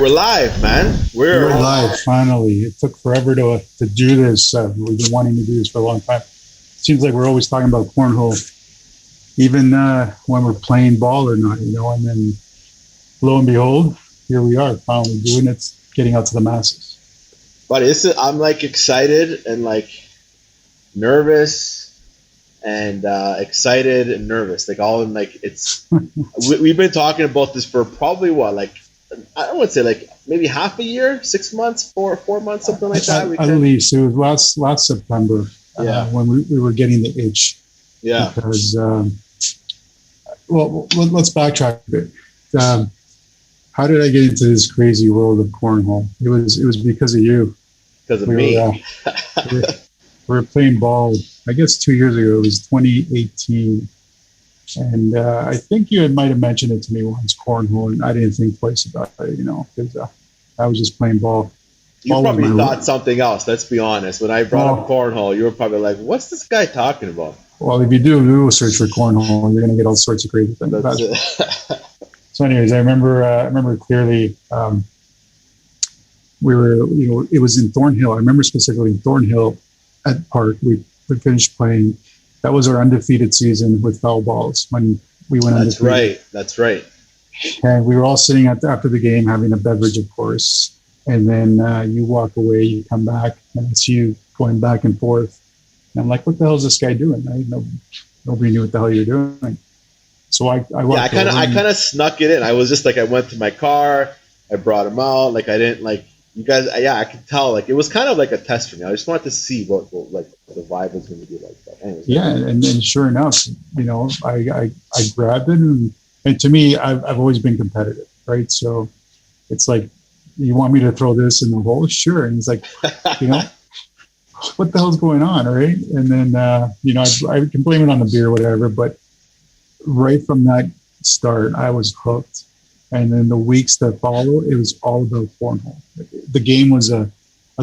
we're live, man. We're live, finally. It took forever to do this. We've been wanting to do this for a long time. Seems like we're always talking about cornhole, even when we're playing ball or not, and then lo and behold, here we are, finally doing it, getting out to the masses. But I'm like excited and like nervous and excited and nervous, like all in like it's. We've been talking about this for probably I don't want to say like maybe half a year, 6 months, 4 months, something like that. At least it was last September when we were getting the itch. Yeah. Because let's backtrack a bit. How did I get into this crazy world of cornhole? It was because of you. Because of me. We were playing ball, I guess 2 years ago. It was 2018. And I think you might have mentioned it to me once, cornhole, and I didn't think twice about it, because I was just playing ball. You probably thought something else, let's be honest. When I brought up cornhole, you were probably like, what's this guy talking about? Well, if you do a Google search for cornhole, you're going to get all sorts of crazy things. So anyways, I remember clearly we were, it was in Thornhill. I remember specifically in Thornhill at Park. We finished playing. That was our undefeated season with foul balls when we went undefeated. That's right. And we were all sitting after the game having a beverage, of course. And then you walk away, you come back, and it's you going back and forth. And I'm like, what the hell is this guy doing? Nobody knew what the hell you're doing. So I walked I kind of snuck it in. I was just like, I went to my car, I brought him out. Like I didn't like you guys. I could tell. Like it was kind of like a test for me. I just wanted to see what like the vibe was going to be like. But anyways, and sure enough, I grabbed it, and to me, I've always been competitive, right? So it's like, you want me to throw this in the hole? Sure. And he's like, what the hell's going on, right? And then I can blame it on the beer or whatever, but right from that start, I was hooked. And then the weeks that follow, it was all about cornhole. The game was a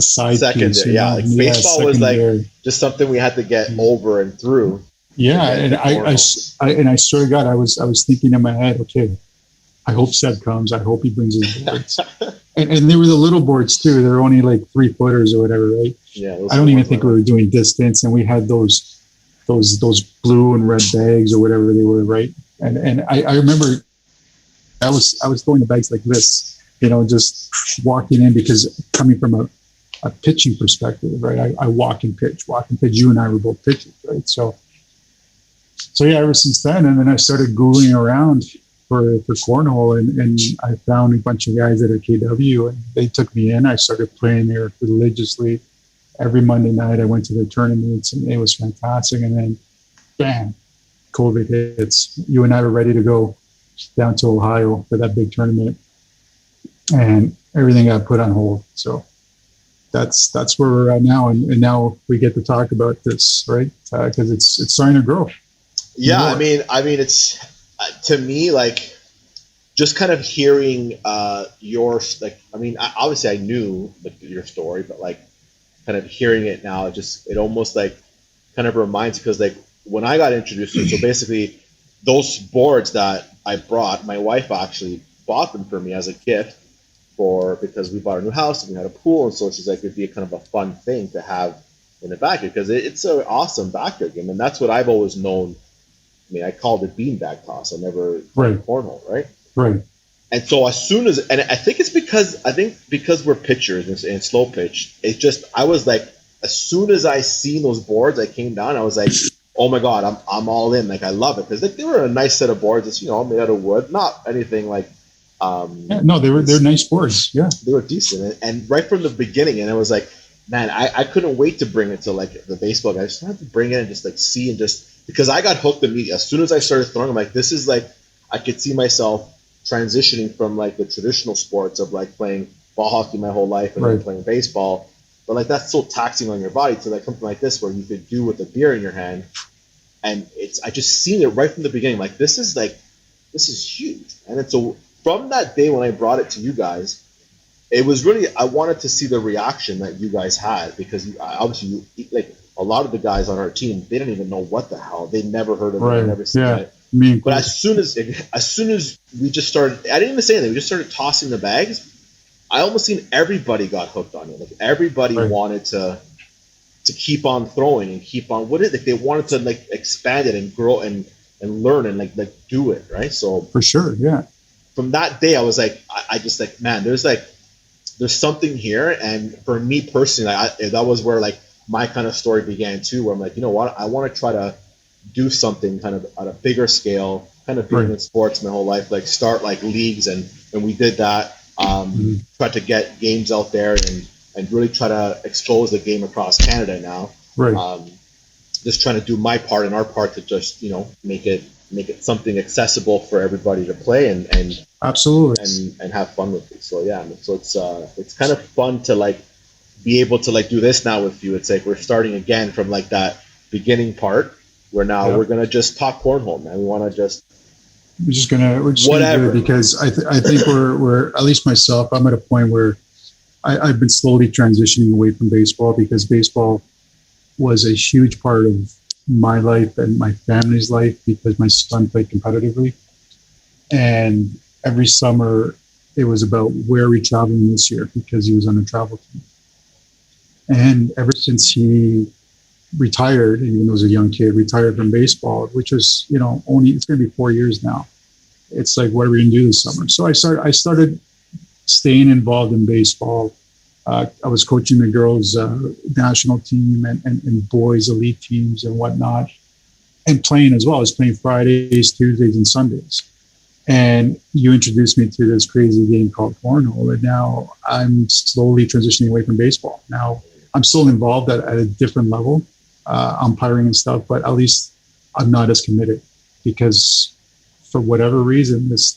side piece. Like baseball was like just something we had to get over and through. Yeah, and I swear to God, I was thinking in my head, okay, I hope Seth comes. I hope he brings his boards. and they were the little boards too. They're only like 3 footers or whatever, right? Yeah. I don't even think we were doing distance, and we had those blue and red bags or whatever they were, right? And I remember I was throwing the bags like this, just walking in, because coming from a pitching perspective, right? I walk and pitch. You and I were both pitchers, right? So yeah, ever since then, and then I started Googling around for cornhole, and I found a bunch of guys at a KW, and they took me in. I started playing there religiously. Every Monday night I went to their tournaments, and it was fantastic. And then, bam, COVID hits. You and I were ready to go down to Ohio for that big tournament, and everything got put on hold. So that's where we're at now, and now we get to talk about this, right? Because it's starting to grow. Yeah, more. I mean, it's to me like just kind of hearing your like. I mean, obviously I knew your story, but like kind of hearing it now, it almost like kind of reminds, because like when I got introduced to it, so basically those boards that I brought, my wife actually bought them for me as a gift because we bought a new house and we had a pool, and so she's like, it'd be a kind of a fun thing to have in the backyard, because it's an awesome backyard game, and that's what I've always known. I mean, I called it beanbag toss. I never played cornhole, right? Right. And so as soon as, and I think it's because we're pitchers and slow pitch, it's just, I was like, as soon as I seen those boards, I came down, I was like, oh my God, I'm all in. Like, I love it. Because like, they were a nice set of boards. It's, made out of wood. Not anything like, they're nice boards. Yeah. They were decent. And right from the beginning, and I was like, man, I couldn't wait to bring it to like the baseball guy. I just wanted to bring it and just like see, and just, because I got hooked immediately. As soon as I started throwing, I'm like, this is like, I could see myself transitioning from like the traditional sports of like playing ball hockey my whole life and then playing baseball, but like that's so taxing on your body, to like something like this where you could do with a beer in your hand, and I just seen it right from the beginning, like this is huge. And then so from that day when I brought it to you guys, it was really, I wanted to see the reaction that you guys had, because obviously like a lot of the guys on our team, they didn't even know what the hell, they never heard of it, never seen it. But as soon as we just started, I didn't even say anything. We just started tossing the bags. I almost seen everybody got hooked on it. Like everybody Right. wanted to keep on throwing and keep on what is it? They wanted to like expand it and grow and learn and like do it, right? So For sure. Yeah. from that day I was like I just like, man, there's something here. And for me personally, that was where like my kind of story began too, where I'm like, you know what, I want to try to do something kind of at a bigger scale, kind of being Right. in sports my whole life, like start like leagues. And we did that. Try to get games out there and really try to expose the game across Canada now. Right. Just trying to do my part and our part to just, make it something accessible for everybody to play Absolutely. and have fun with it. So yeah, so it's kind of fun to like be able to like do this now with you. It's like we're starting again from like that beginning part where now Yep. we're gonna just talk cornhole, man. We want to just We're just gonna do whatever. it because I think we're at least myself. I'm at a point where I've been slowly transitioning away from baseball because baseball was a huge part of my life and my family's life because my son played competitively, and every summer it was about where are we traveling this year because he was on a travel team. And ever since he retired, even though he was a young kid, retired from baseball, which was, only it's going to be 4 years now. It's like, what are we going to do this summer? So I started staying involved in baseball. I was coaching the girls' national team and boys' elite teams and whatnot, and playing as well. I was playing Fridays, Tuesdays, and Sundays. And you introduced me to this crazy game called cornhole, and now I'm slowly transitioning away from baseball. Now I'm still involved at a different level, umpiring and stuff, but at least I'm not as committed because for whatever reason, this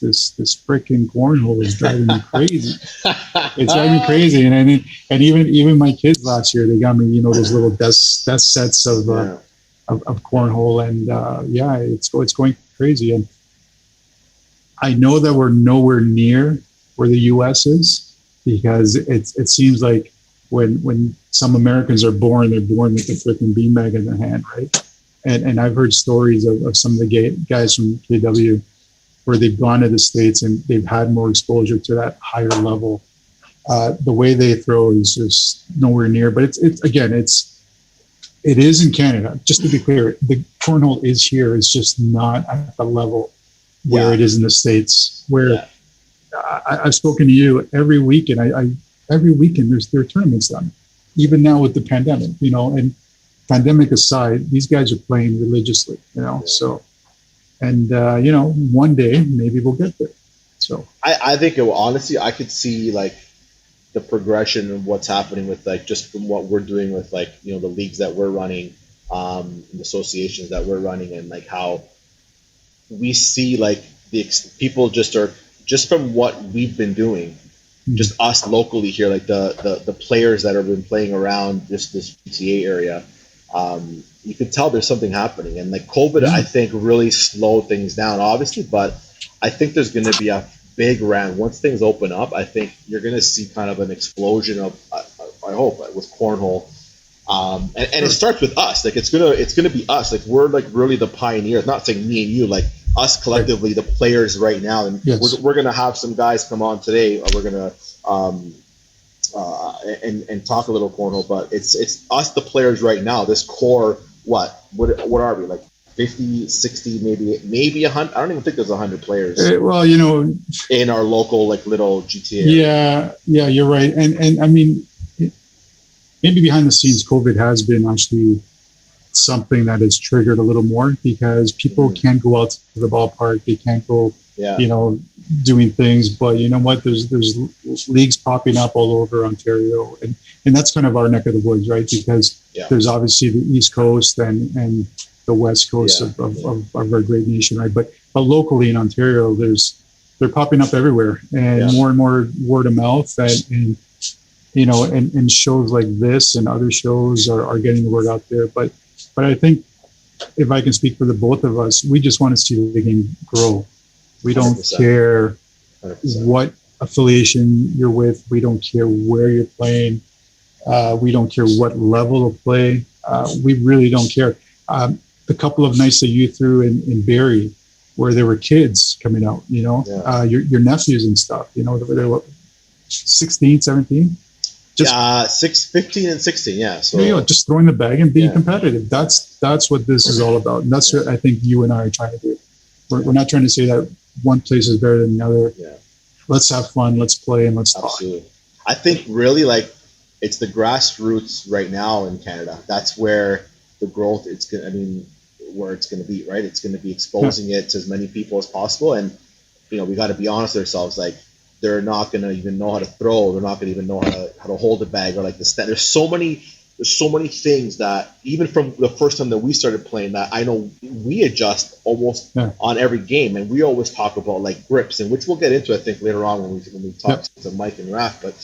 freaking cornhole is driving me crazy. It's driving me crazy, and even my kids last year, they got me, those little desk sets Yeah. of cornhole, and yeah, it's going crazy. And I know that we're nowhere near where the U.S. is because it seems like when some Americans are born, they're born with a freaking beanbag in their hand, right? And I've heard stories of some of the guys from KW where they've gone to the States and they've had more exposure to that higher level. The way they throw is just nowhere near, but it is in Canada. Just to be clear, the cornhole is here. It's just not at the level where it is in the States. Where I've spoken to you every weekend. Every weekend there are tournaments done, even now with the pandemic. And pandemic aside, these guys are playing religiously. So. And one day maybe we'll get there. So I think it will, honestly, I could see like the progression of what's happening with like just from what we're doing with like the leagues that we're running, the associations that we're running, and like how we see like people just are just from what we've been doing, just us locally here, like the players that have been playing around this PTA area. You can tell there's something happening, and like COVID, I think really slowed things down, obviously, but I think there's going to be a big round once things open up. I think you're going to see kind of an explosion of, I hope, with cornhole, and it starts with us. Like it's gonna be us. Like we're like really the pioneers. Not saying me and you, like us collectively, the players right now, and we're gonna have some guys come on today. We're gonna and talk a little cornhole, but it's us, the players right now. This core, what are we like? 50, 60, maybe 100. I don't even think there's 100 players well, in our local like little GTA area. Yeah, you're right. And I mean, maybe behind the scenes, COVID has been actually something that has triggered a little more because people can't go out to the ballpark. They can't go, doing things. But you know what? There's leagues popping up all over Ontario, and that's kind of our neck of the woods, right? Because there's obviously the East Coast and the West Coast of our great nation, right? But locally in Ontario, they're popping up everywhere, and more word of mouth, and and shows like this and other shows are getting the word out there. But I think if I can speak for the both of us, we just want to see the game grow. We don't 100%. care 100%. what affiliation you're with. We don't care where you're playing. We don't care what level of play. We really don't care. The couple of nights that you threw in Barrie, where there were kids coming out, your nephews and stuff, they were 16, 17. Just 15 and 16, yeah. So just throwing the bag and being competitive. That's what this is all about. And that's what I think you and I are trying to do. We're not trying to say that one place is better than the other. Yeah. Let's have fun, let's play, and let's talk. I think really like it's the grassroots right now in Canada. That's where the growth where it's going to be, right? It's going to be exposing it to as many people as possible. And, we got to be honest with ourselves. Like, they're not going to even know how to throw. They're not going to even know how to hold a bag or like the stand. There's so many things that even from the first time that we started playing that I know we adjust almost on every game. And we always talk about like grips, and which we'll get into, I think, later on when we talk to Mike and Raf. But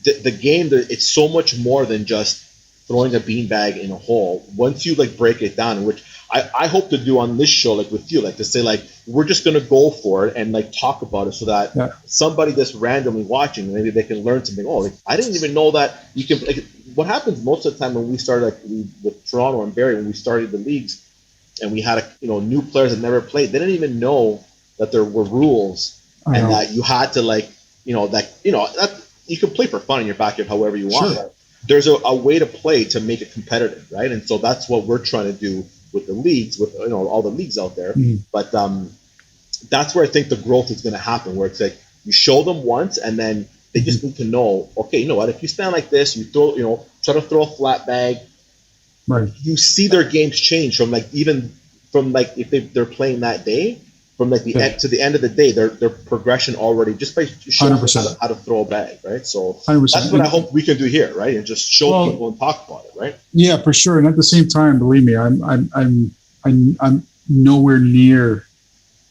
the game, it's so much more than just throwing a beanbag in a hole. Once you like break it down, which I hope to do on this show, like with you, like to say like we're just gonna go for it and like talk about it so that somebody that's randomly watching, maybe they can learn something. Oh, like I didn't even know that you can. Like, what happens most of the time when we started with Toronto and Barrie, when we started the leagues, and we had new players that never played, they didn't even know that there were rules and that you had to like that you can play for fun in your backyard however you want. Sure. There's a way to play to make it competitive, right? And so that's what we're trying to do with the leagues, with all the leagues out there. But that's where I think the growth is going to happen, where it's like you show them once, and then they just need to know. Okay, you know what? If you stand like this, you throw, try to throw a flat bag. Right. You see their games change from like if they're playing that day. From like the end to the end of the day, their progression already just by showing them how to throw a bag, right? So 100%. That's what I hope we can do here, right? And just show people and talk about it, right? Yeah, for sure. And at the same time, believe me, I'm nowhere near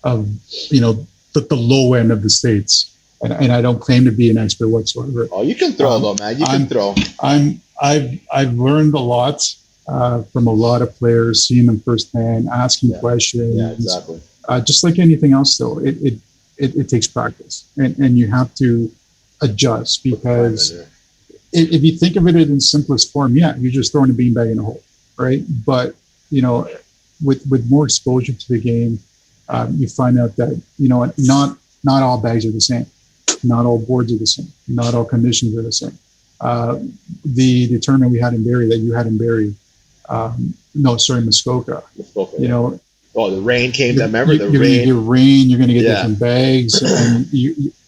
of the low end of the States, and I don't claim to be an expert whatsoever. Oh, you can throw though, man. You can throw. I've learned a lot from a lot of players, seeing them firsthand, asking questions. Yeah, exactly. Just like anything else, though, it takes practice, and you have to adjust, because if you think of it in simplest form, you're just throwing a beanbag in a hole, right? But with more exposure to the game, you find out that not all bags are the same, not all boards are the same, not all conditions are the same. The tournament we had in Barrie, that you had in Barrie, Muskoka. Oh, the rain came. Remember you're the rain? You're going to get rain. You're going to get different bags, and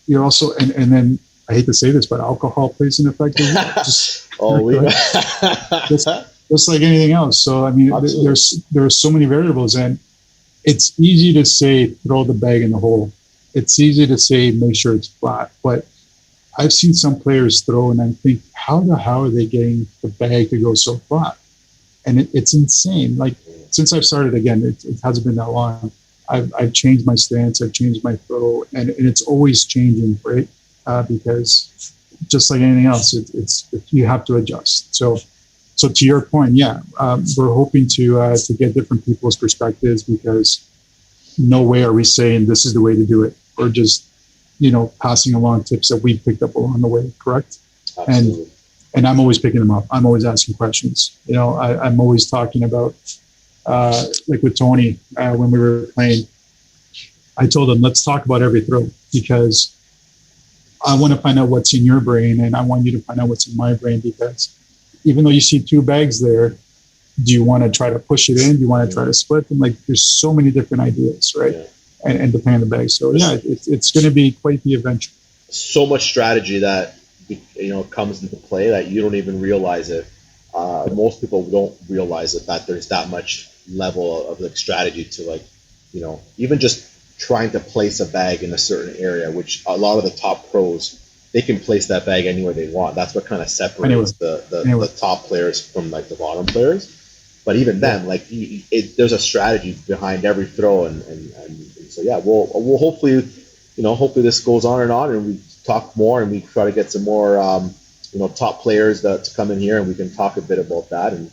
you're also and then I hate to say this, but alcohol plays an effect as well. Just like anything else. So I mean, there are so many variables, and it's easy to say throw the bag in the hole. It's easy to say make sure it's flat, but I've seen some players throw, and I think, how the hell are they getting the bag to go so flat? And it's insane. Like, since I've started, again, it hasn't been that long. I've changed my stance, I've changed my throw, and it's always changing, right? Because just like anything else, it's you have to adjust. So to your point, we're hoping to get different people's perspectives, because no way are we saying this is the way to do it, or just passing along tips that we've picked up along the way. Correct? Absolutely. And I'm always picking them up. I'm always asking questions. I'm always talking about, like with Tony, when we were playing, I told him, let's talk about every throw, because I want to find out what's in your brain, and I want you to find out what's in my brain, because even though you see two bags there, do you want to try to push it in? Do you want to try to split them? Like, there's so many different ideas, right? Yeah. And depending on the bag. So it's going to be quite the adventure. So much strategy that comes into play that you don't even realize it. Most people don't realize that there's that much level of like strategy to, like, even just trying to place a bag in a certain area, which a lot of the top pros, they can place that bag anywhere they want. That's what kind of separates the top players from like the bottom players. But even then, like, there's a strategy behind every throw, and so we'll hopefully this goes on, and we talk more, and we try to get some more top players to come in here, and we can talk a bit about that, and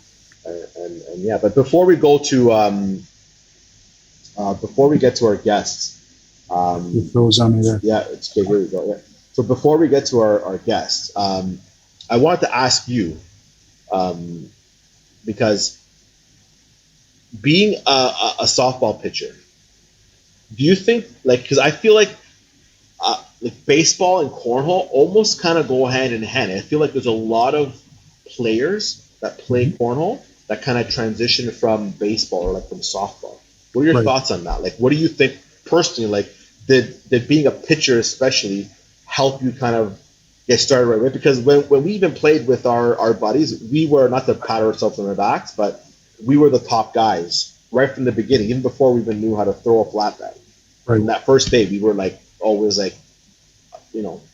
But before we go to before we get to our guests, it throws on me there. Yeah, it's okay. Here we go. Yeah. So before we get to our guests, I wanted to ask you, because being a softball pitcher, do you think, like, because I feel like like baseball and cornhole almost kind of go hand in hand. I feel like there's a lot of players that play Mhm. cornhole that kind of transition from baseball or like from softball. What are your Right. thoughts on that? Like, what do you think personally? Like, did being a pitcher especially help you kind of get started right away? Because when we even played with our buddies, we were not to pat ourselves on our backs, but we were the top guys right from the beginning, even before we even knew how to throw a flat bat. Right. From that first day, we were like always like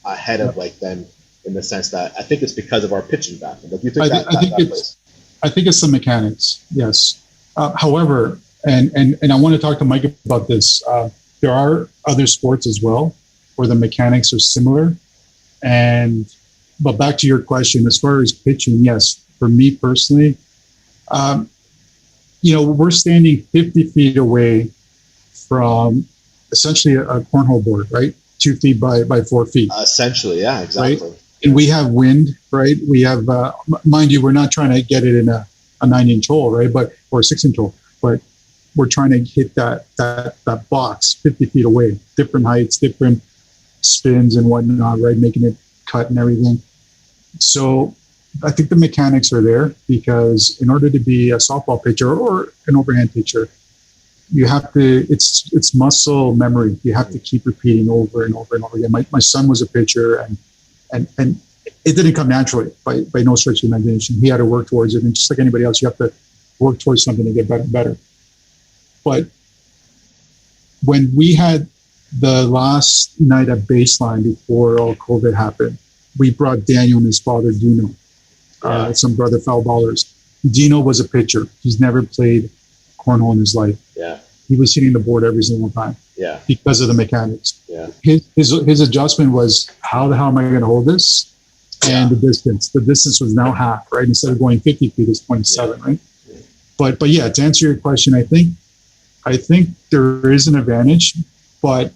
ahead Yeah. of like them in the sense that I think it's because of our pitching background. Like, do you think I, that I think that plays? I think it's the mechanics. Yes. However, and I want to talk to Mike about this. There are other sports as well where the mechanics are similar. And but back to your question, as far as pitching, yes, for me personally, um, we're standing 50 feet away from essentially a cornhole board, right? 2 feet by 4 feet, Essentially, yeah, right? exactly. And we have wind, right? We have, mind you, we're not trying to get it in a 9-inch hole, right? But or a 6-inch hole, but we're trying to hit that box 50 feet away, different heights, different spins and whatnot, right? Making it cut and everything. So I think the mechanics are there because in order to be a softball pitcher or an overhand pitcher, you have to it's muscle memory. You have to keep repeating over and over and over again. My son was a pitcher and it didn't come naturally by no stretch of the imagination. He had to work towards it, and just like anybody else, you have to work towards something to get better and better. But when we had the last night at baseline before all COVID happened, we brought Daniel and his father Dino, some brother foul ballers. Dino was a pitcher. He's never played cornhole in his life. Yeah. He was hitting the board every single time. Yeah. Because of the mechanics. Yeah. His adjustment was, how the hell am I going to hold this? And the distance. The distance was now half, right? Instead of going 50 feet, it's 27, right? But yeah, to answer your question, I think there is an advantage, but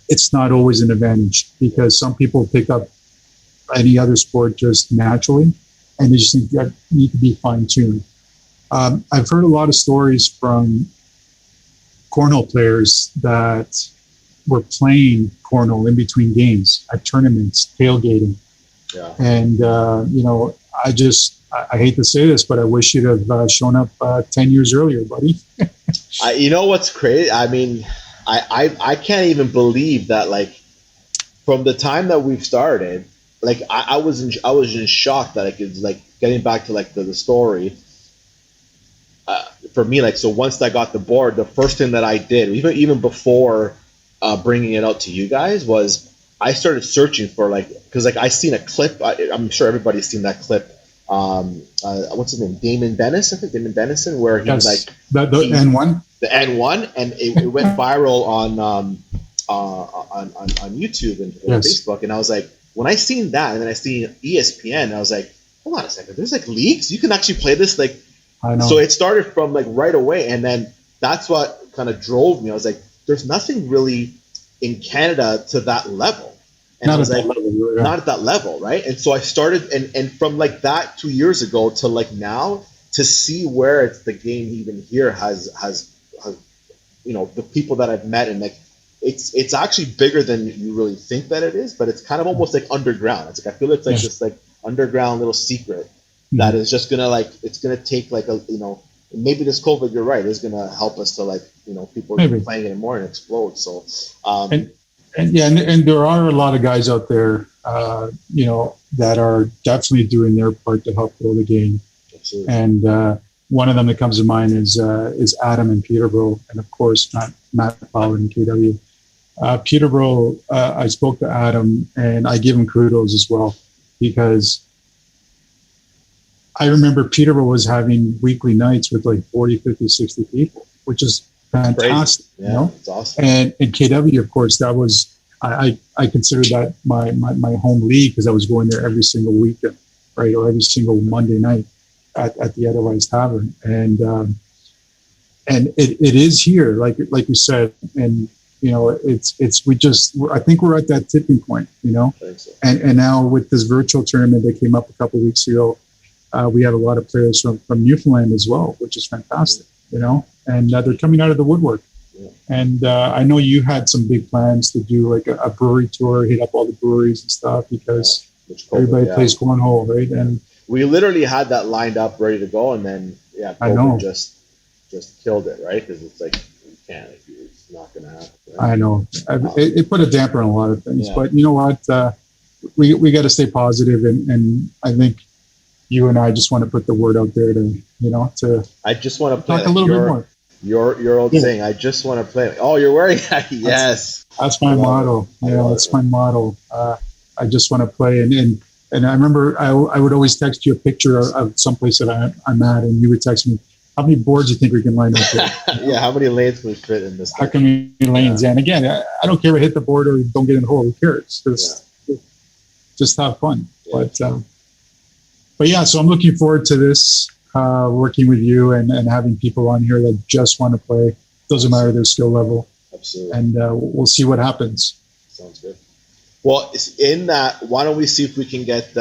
it's not always an advantage because some people pick up any other sport just naturally, and they just think that need to be fine-tuned. I've heard a lot of stories from cornhole players that were playing cornhole in between games at tournaments, tailgating. Yeah. And, I hate to say this, but I wish you'd have shown up 10 years earlier, buddy. You know what's crazy? I mean, I can't even believe that, like, from the time that we've started, like, I was in shock that I could, like, getting back to like the story. For me, like, so once I got the board, the first thing that I did, even before bringing it out to you guys, was I started searching for, like, because like I seen a clip. I'm sure everybody's seen that clip. What's his name? Damon Dennis, I think Damon Dennison, where he Yes, like the N1, the N1, and it went viral on YouTube and Facebook. And I was like, when I seen that, and then I seen ESPN, I was like, hold on a second, there's like leagues, you can actually play this, like. I know. So it started from like right away, and then that's what kind of drove me. I was like, "There's nothing really in Canada to that level," and not I was at like, that level, yeah. "Not at that level, right?" And so I started, and from like that 2 years ago to like now, to see where it's the game even here has the people that I've met, and like it's actually bigger than you really think that it is, but it's kind of almost like underground. It's like I feel it's like this like underground little secret that is just gonna like it's gonna take like maybe this COVID, you're right, is gonna help us to like people are playing it more and explode. So and there are a lot of guys out there that are definitely doing their part to help grow the game. Absolutely. And one of them that comes to mind is Adam in Peterborough, and of course Matt Fowler in KW. Peterborough, I spoke to Adam and I give him kudos as well, because I remember Peterborough was having weekly nights with like 40, 50, 60 people, which is fantastic. Yeah, it's awesome. And in KW, of course, that was, I consider that my home league, because I was going there every single weekend, right? Or every single Monday night at the Edelweiss Tavern. And it is here, like you said, and I think we're at that tipping point, I think so. and now with this virtual tournament that came up a couple of weeks ago, we have a lot of players from Newfoundland as well, which is fantastic, and they're coming out of the woodwork. And I know you had some big plans to do like a brewery tour, hit up all the breweries and stuff because everybody plays cornhole, right? Yeah. And we literally had that lined up, ready to go, and then COVID just killed it, right? Because it's like you can't, it's not gonna happen. Right? I know it put a damper on a lot of things, but you know what? We got to stay positive, and I think you and I just want to put the word out there to I just want to play talk a little bit more. Your old saying, I just want to play. Oh, you're wearing that? Yes. That's my motto. Yeah, that's my motto. I just want to play. And I remember I would always text you a picture of someplace that I'm at, and you would text me, how many boards do you think we can line up here? Yeah, how many lanes can we fit in this? How many lanes? Yeah. And again, I don't care if I hit the board or don't get in the hole. Who cares? Just have fun. Yeah. But yeah, so I'm looking forward to this. Working with you and having people on here that just want to play. Doesn't matter their skill level. Absolutely. And we'll see what happens. Sounds good. Well, in that, why don't we see if we can get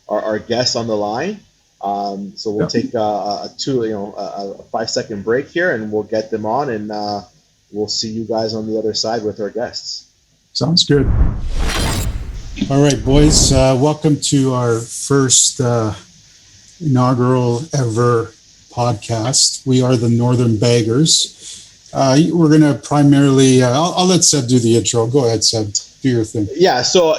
our guests on the line? So we'll take a 5-second break here, and we'll get them on, and we'll see you guys on the other side with our guests. Sounds good. All right, boys. Welcome to our first inaugural ever podcast. We are the Northern Baggers. We're going to primarily, I'll let Seb do the intro. Go ahead, Seb. Do your thing. Yeah, so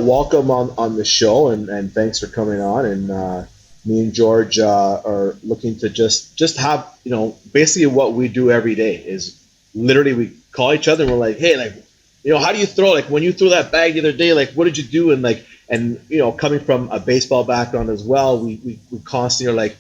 welcome on the show, and thanks for coming on. And me and George are looking to just have, basically what we do every day is literally we call each other and we're like, hey, how do you throw? Like when you threw that bag the other day, like what did you do? And coming from a baseball background as well, we constantly are like,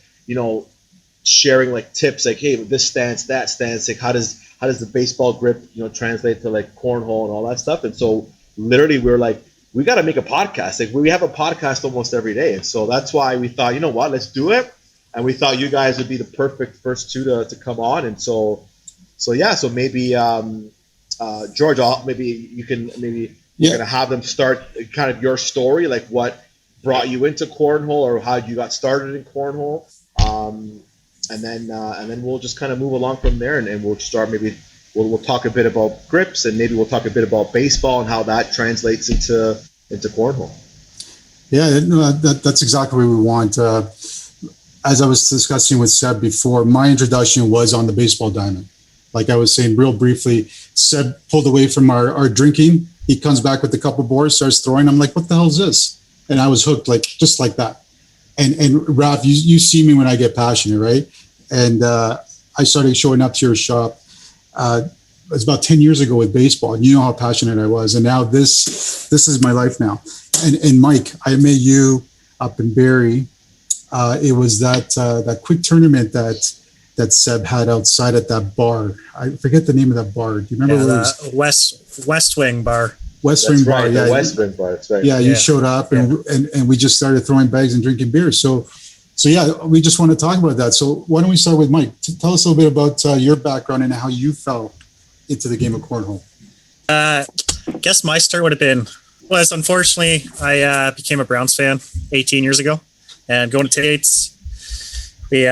sharing like tips, like, hey, this stance, that stance, like how does the baseball grip, translate to like cornhole and all that stuff. And so literally we're like, we got to make a podcast. Like we have a podcast almost every day. And so that's why we thought, let's do it. And we thought you guys would be the perfect first two to come on. And so maybe, George, you can kind of have them start kind of your story, like what brought you into cornhole or how you got started in cornhole. And then we'll just kind of move along from there, and we'll start. Maybe we'll talk a bit about grips, and maybe we'll talk a bit about baseball and how that translates into cornhole. Yeah, no, that's exactly what we want. As I was discussing with Seb before, my introduction was on the baseball diamond. Like I was saying real briefly, Seb pulled away from our drinking. He comes back with a couple boards, starts throwing. I'm like, what the hell is this? And I was hooked, just like that. And Raf, you see me when I get passionate, right? And I started showing up to your shop. It was about 10 years ago with baseball. And you know how passionate I was. And now this is my life now. And Mike, I met you up in Barrie. It was that quick tournament that Seb had outside at that bar. I forget the name of that bar. Do you remember what it was? West Wing Bar. West Wing Bar, yeah. West Wing Bar, that's right. Yeah, you showed up and we just started throwing bags and drinking beer. So yeah, we just want to talk about that. So why don't we start with Mike? Tell us a little bit about your background and how you fell into the game of cornhole. I guess my start would have been, unfortunately, I became a Browns fan 18 years ago, and going to Tate's, we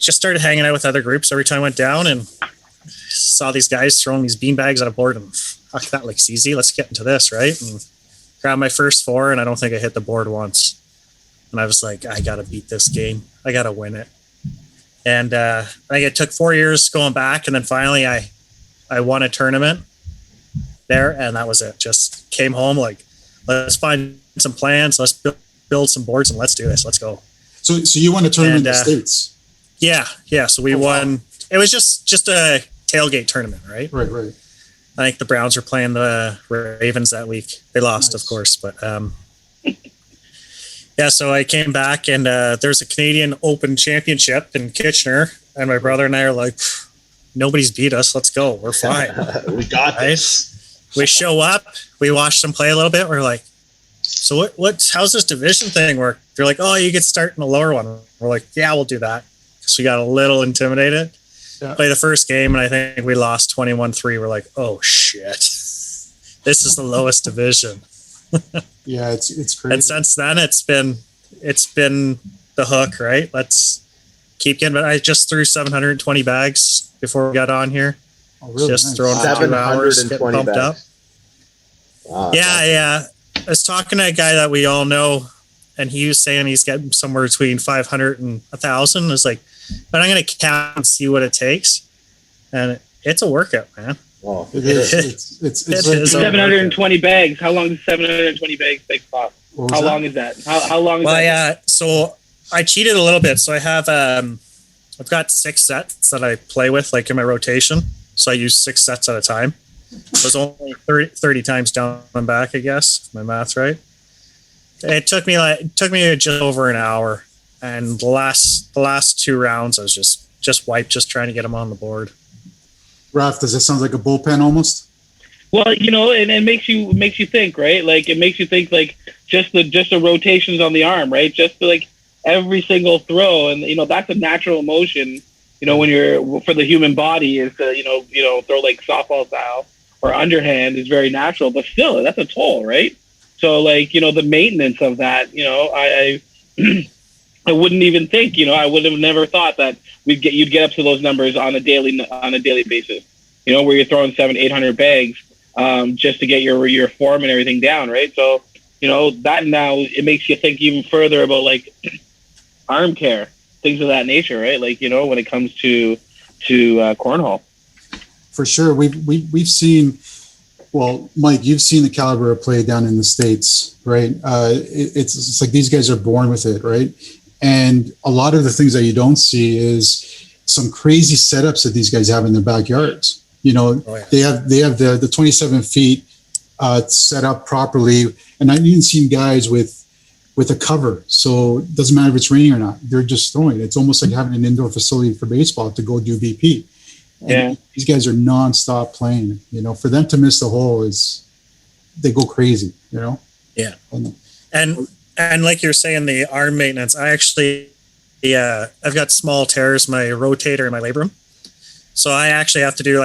just started hanging out with other groups every time I went down and saw these guys throwing these bean bags at a board, and fuck, that looks easy. Let's get into this, right? And grabbed my first four, and I don't think I hit the board once. And I was like, I got to beat this game. I got to win it. And I think it took 4 years going back, and then finally I won a tournament there, and that was it. Just came home like, let's find some plans, let's build some boards, and let's do this. Let's go. So you won a tournament in the States? Yeah. So we won. Wow. It was just a tailgate tournament, right? Right. I think the Browns were playing the Ravens that week. They lost, of course, but so I came back, and there's a Canadian Open Championship in Kitchener, and my brother and I are like, nobody's beat us. Let's go. We're fine. We got this. We show up. We watch them play a little bit. We're like, so how's this division thing work? They're like, oh, you get start in the lower one. We're like, yeah, we'll do that. So we got a little intimidated. Yeah. Play the first game, and I think we lost 21-3. We're like, oh shit, this is the lowest division. Yeah, it's crazy. And since then, it's been the hook, right? Let's keep getting. But I just threw 720 bags before we got on here, Oh, really? Just Nice. throwing for 2 hours, getting 720 pumped up. bags. Wow, Yeah. I was talking to a guy that we all know, and he was saying he's getting somewhere between 500 and 1,000. It's like, but I'm going to count and see what it takes. And it's a workout, man. Wow. It is. It's It like, is. 720 bags. How long does 720 bags take off? what was How that? long is that? How long is Well, that? yeah. So I cheated a little bit. So I have, I've got 6 sets that I play with, like in my rotation. So I use 6 sets at a time. It was only 30 times down and back, I guess, if my math's right. It took me just over an hour, and the last 2 rounds I was just wiped, just trying to get them on the board. Raf, does that sound like a bullpen almost? Well, and it makes you think, right? Like it makes you think, like just the rotations on the arm, right? Just like every single throw, and that's a natural motion. When you're for the human body is to throw like softball style or underhand is very natural, but still that's a toll, right? So like the maintenance of that, I I wouldn't even think, I would have never thought that you'd get up to those numbers on a daily basis, where you're throwing 700-800 bags just to get your form and everything down, right? So that now it makes you think even further about like arm care, things of that nature, right? Like when it comes to cornhole. For sure. We've seen, well, Mike, you've seen the caliber of play down in the States, right? It's like these guys are born with it, right? And a lot of the things that you don't see is some crazy setups that these guys have in their backyards. They have the 27 feet set up properly, and I've even seen guys with a cover, so it doesn't matter if it's raining or not. They're just throwing. It's almost like having an indoor facility for baseball to go do BP. And these guys are nonstop playing. For them to miss the hole they go crazy. Yeah. And like you're saying, the arm maintenance, I actually, I've got small tears, my rotator and my labrum. So I actually have to do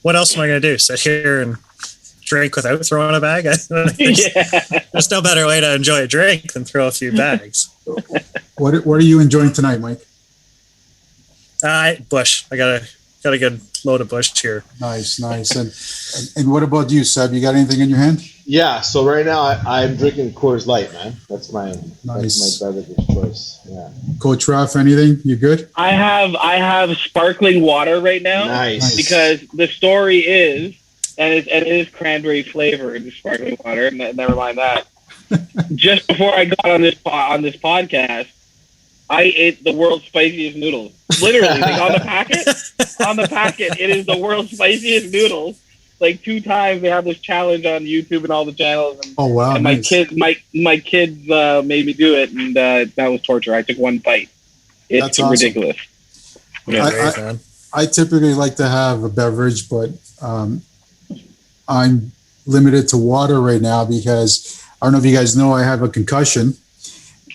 what else am I going to do? Sit here and drink without throwing a bag? There's no better way to enjoy a drink than throw a few bags. What are you enjoying tonight, Mike? Bush. I got a good load of bush here. Nice. And what about you, Seb? You got anything in your hand? Yeah, so right now I'm drinking Coors Light, man. That's my beverage of choice. Yeah. Coach Raf, anything? You good? I have sparkling water right now. Nice. Because the story is, and it is cranberry flavored sparkling water. Never mind that. Just before I got on this podcast, I ate the world's spiciest noodles. Literally, like on the packet, it is the world's spiciest noodles. Like 2 times they have this challenge on YouTube and all the channels. And, oh wow! And nice. my kids made me do it, and that was torture. I took 1 bite. It's awesome. Ridiculous. Yeah. I typically like to have a beverage, but I'm limited to water right now because I don't know if you guys know I have a concussion.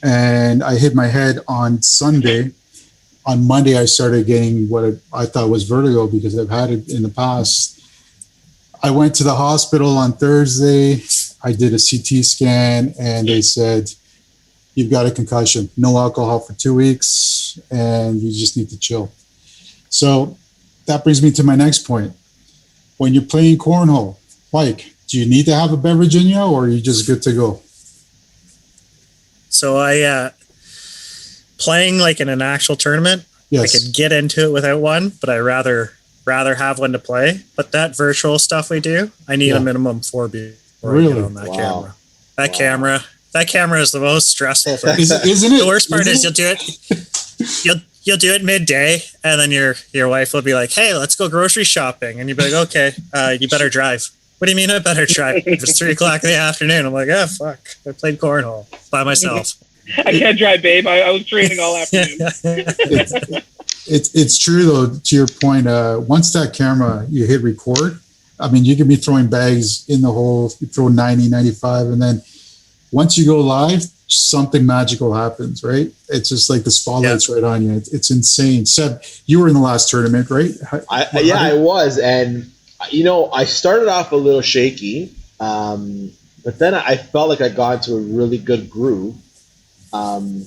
And I hit my head on Sunday. On Monday, I started getting what I thought was vertigo because I've had it in the past. I went to the hospital on Thursday. I did a CT scan, and they said, you've got a concussion. No alcohol for 2 weeks, and you just need to chill. So that brings me to my next point. When you're playing cornhole, Mike, do you need to have a beverage in you, or are you just good to go? So I playing like in an actual tournament, yes. I could get into it without one, but I rather have one to play. But that virtual stuff we do, I need a minimum 4 before I get on that camera. That camera is the most stressful thing. Isn't it? The worst part is you'll do it midday, and then your wife will be like, "Hey, let's go grocery shopping," and you'll be like, "Okay, you better drive." What do you mean I better drive? It's 3:00 in the afternoon. I'm like, oh, fuck. I played cornhole by myself. I can't drive, babe. I was training all afternoon. It's true, though, to your point. Once that camera, you hit record, I mean, you can be throwing bags in the hole, you throw 90, 95, and then once you go live, something magical happens, right? It's just like the spotlight's right on you. It's insane. Seb, you were in the last tournament, right? I was, and I started off a little shaky, but then I felt like I got into a really good groove. And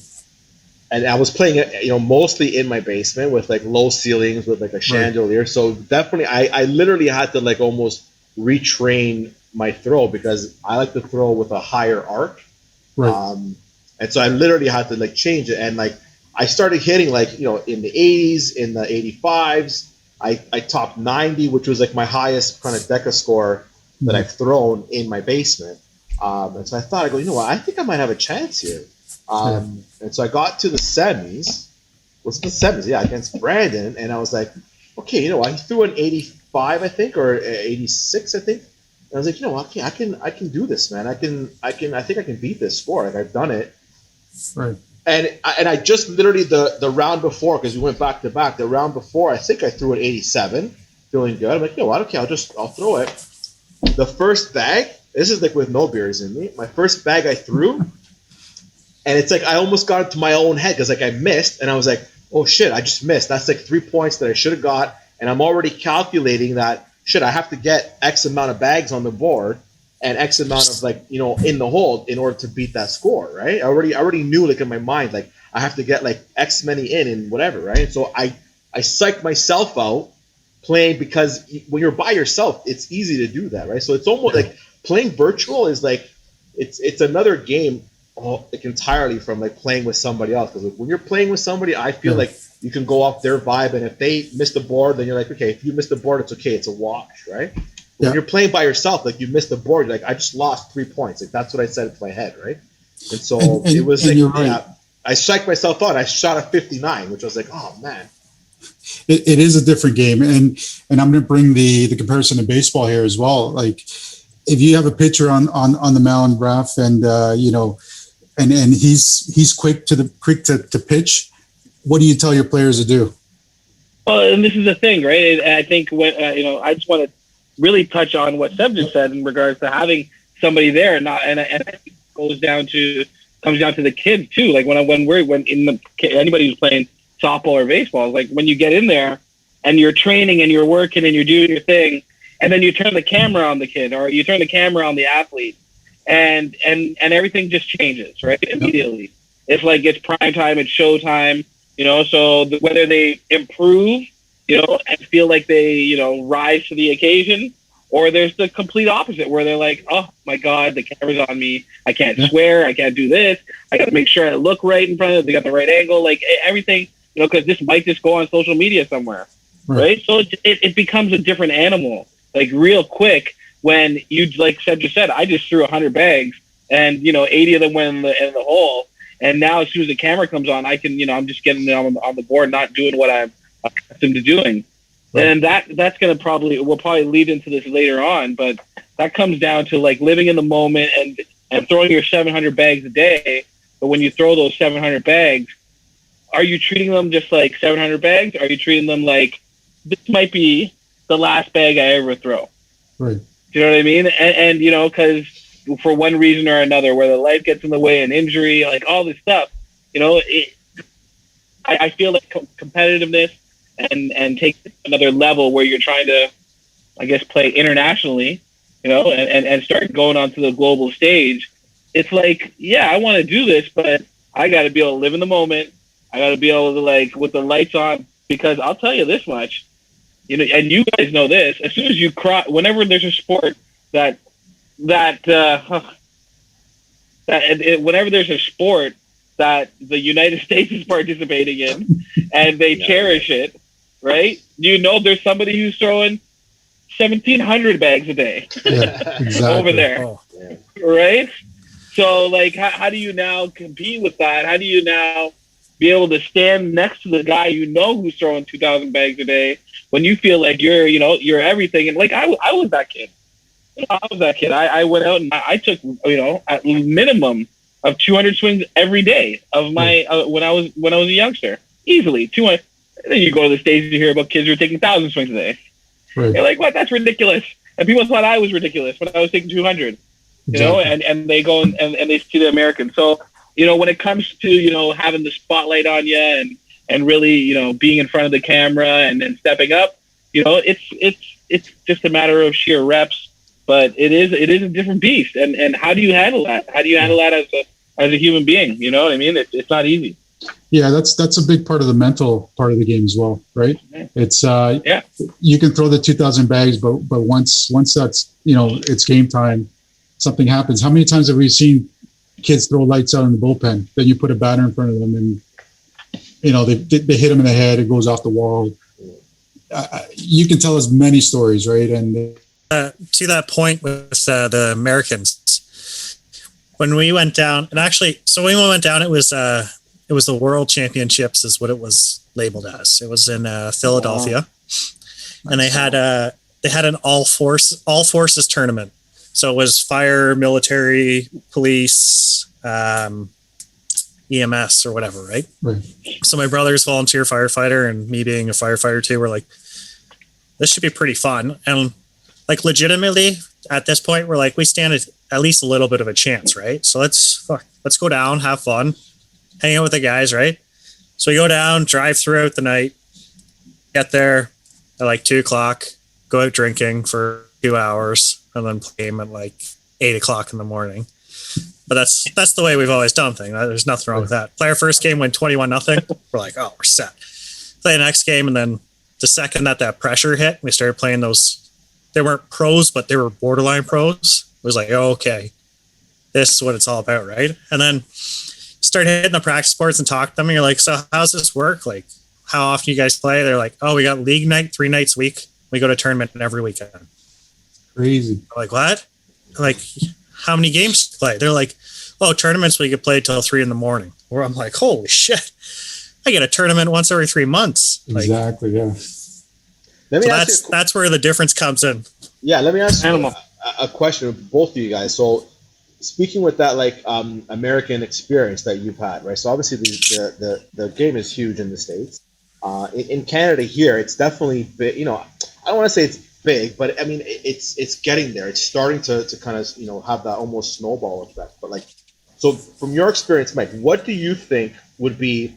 and I was playing it, mostly in my basement with like low ceilings with like a chandelier. So definitely, I literally had to like almost retrain my throw because I like to throw with a higher arc. Right. And so I literally had to like change it. And like I started hitting like, in the 80s, in the 85s. I topped 90, which was like my highest kind of DECA score that I've thrown in my basement. And so I thought, I go, you know what, I think I might have a chance here. And so I got to the semis. Was it the semis? Yeah, against Brandon. And I was like, okay, I threw an 85, I think, or 86, I think. And I was like, I can do this, man. I think I can beat this score. Like I've done it. Right. And I just literally the round before, because we went back to back. The round before, I think I threw an 87, feeling good. I'm like, okay, I'll throw it. The first bag. This is like with no beers in me. My first bag I threw, and it's like I almost got into my own head because like I missed, and I was like, oh shit, I just missed. That's like 3 points that I should have got, and I'm already calculating that shit. I have to get X amount of bags on the board and X amount of like in the hole in order to beat that score, right? I already knew like in my mind like I have to get like X many in and whatever, right? So I psyched myself out playing because when you're by yourself, it's easy to do that, right? So it's almost like playing virtual is like it's another game like entirely from like playing with somebody else, because like, when you're playing with somebody, I feel like you can go off their vibe, and if they miss the board, then you're like, okay, if you miss the board, it's okay, it's a wash, right? When you're playing by yourself, like you missed the board, like I just lost 3 points. Like that's what I said in my head, right? And so it was like, I psyched myself out. I shot a 59, which I was like, oh man. It is a different game, and I'm going to bring the comparison to baseball here as well. Like if you have a pitcher on the mound, Raf, and and he's quick to pitch, what do you tell your players to do? Well, and this is the thing, right? I think what I just want to really touch on what Seb just said in regards to having somebody there, and I think it comes down to the kids too. Like when anybody who's playing softball or baseball, like when you get in there and you're training and you're working and you're doing your thing, and then you turn the camera on the kid or you turn the camera on the athlete, and everything just changes, right? Immediately. It's like it's prime time, it's show time, so whether they improve, and feel like they, rise to the occasion, or there's the complete opposite where they're like, oh my God, the camera's on me. I can't swear. I can't do this. I got to make sure I look right in front of it. They got the right angle, like everything, because this might just go on social media somewhere. Right. So it becomes a different animal, like real quick when you, like Seb just said, I just threw 100 bags and, 80 of them went in the hole. And now as soon as the camera comes on, I can, I'm just getting on the board, not doing what I'm accustomed to doing. Right. And that's going to we'll probably lead into this later on, but that comes down to like living in the moment and throwing your 700 bags a day. But when you throw those 700 bags, are you treating them just like 700 bags? Are you treating them like this might be the last bag I ever throw? Right. Do you know what I mean? And because for one reason or another, whether life gets in the way, an injury, like all this stuff, I feel like competitiveness and take another level where you're trying to, I guess, play internationally, and start going onto the global stage. It's like, yeah, I want to do this, but I got to be able to live in the moment. I got to be able to, like, with the lights on, because I'll tell you this much, and you guys know this, as soon as you cry, whenever there's a sport whenever there's a sport that the United States is participating in and they cherish it, right? There's somebody who's throwing 1,700 bags a day over there, right? So, like, how do you now compete with that? How do you now be able to stand next to the guy who's throwing 2,000 bags a day when you feel like you're everything? And like I was that kid. I went out and I took at minimum of 200 swings every day of my when I was a youngster, easily 200. And then you go to the States, you hear about kids who are taking 1,000 swings a day. Right. You're like, what? That's ridiculous. And people thought I was ridiculous when I was taking 200. And they go and they see the Americans. So when it comes to having the spotlight on you and really being in front of the camera and then stepping up, it's just a matter of sheer reps. But it is a different beast, and how do you handle that? How do you handle that as a human being? You know what I mean? It's not easy. Yeah, that's a big part of the mental part of the game as well, right? It's Yeah. you can throw the 2,000 bags, but once that's it's game time, something happens. How many times have we seen kids throw lights out in the bullpen? Then you put a batter in front of them, and they hit them in the head. It goes off the wall. You can tell us many stories, right? And to that point with the Americans, when we went down, and actually, so when we went down, it was the World Championships, is what it was labeled as. It was in Philadelphia, and they had an all forces tournament. So it was fire, military, police, EMS, or whatever, right? Right. So my brother's volunteer firefighter, and me being a firefighter too, we're like, this should be pretty fun. And like legitimately at this point, we're like, we stand at least a little bit of a chance, right? So let's go down, have fun, hang out with the guys, right? So we go down, drive throughout the night, get there at like 2:00, go out drinking for 2 hours, and then play game at like 8:00 in the morning. But that's the way we've always done things. There's nothing wrong with that. Play our first game, win 21-0. We're like, oh, we're set. Play the next game, and then the second that pressure hit, we started playing those. They weren't pros, but they were borderline pros. It was like, oh, okay, this is what it's all about, right? And then start hitting the practice boards and talk to them, and you're like, so how's this work? Like, how often you guys play? They're like, oh, we got league night 3 nights a week. We go to tournament every weekend. Crazy. I'm like, what? Like, how many games do you play? They're like, oh, tournaments we could play till 3 a.m. Where I'm like, holy shit, I get a tournament once every 3 months. Like, exactly. Yeah. That's where the difference comes in. Yeah, let me ask you a question of both of you guys. So, speaking with that, like American experience that you've had, right? So obviously the game is huge in the States. In Canada here, it's definitely big. I don't want to say it's big, but I mean it's getting there. It's starting to kind of have that almost snowball effect. But like, so from your experience, Mike, what do you think would be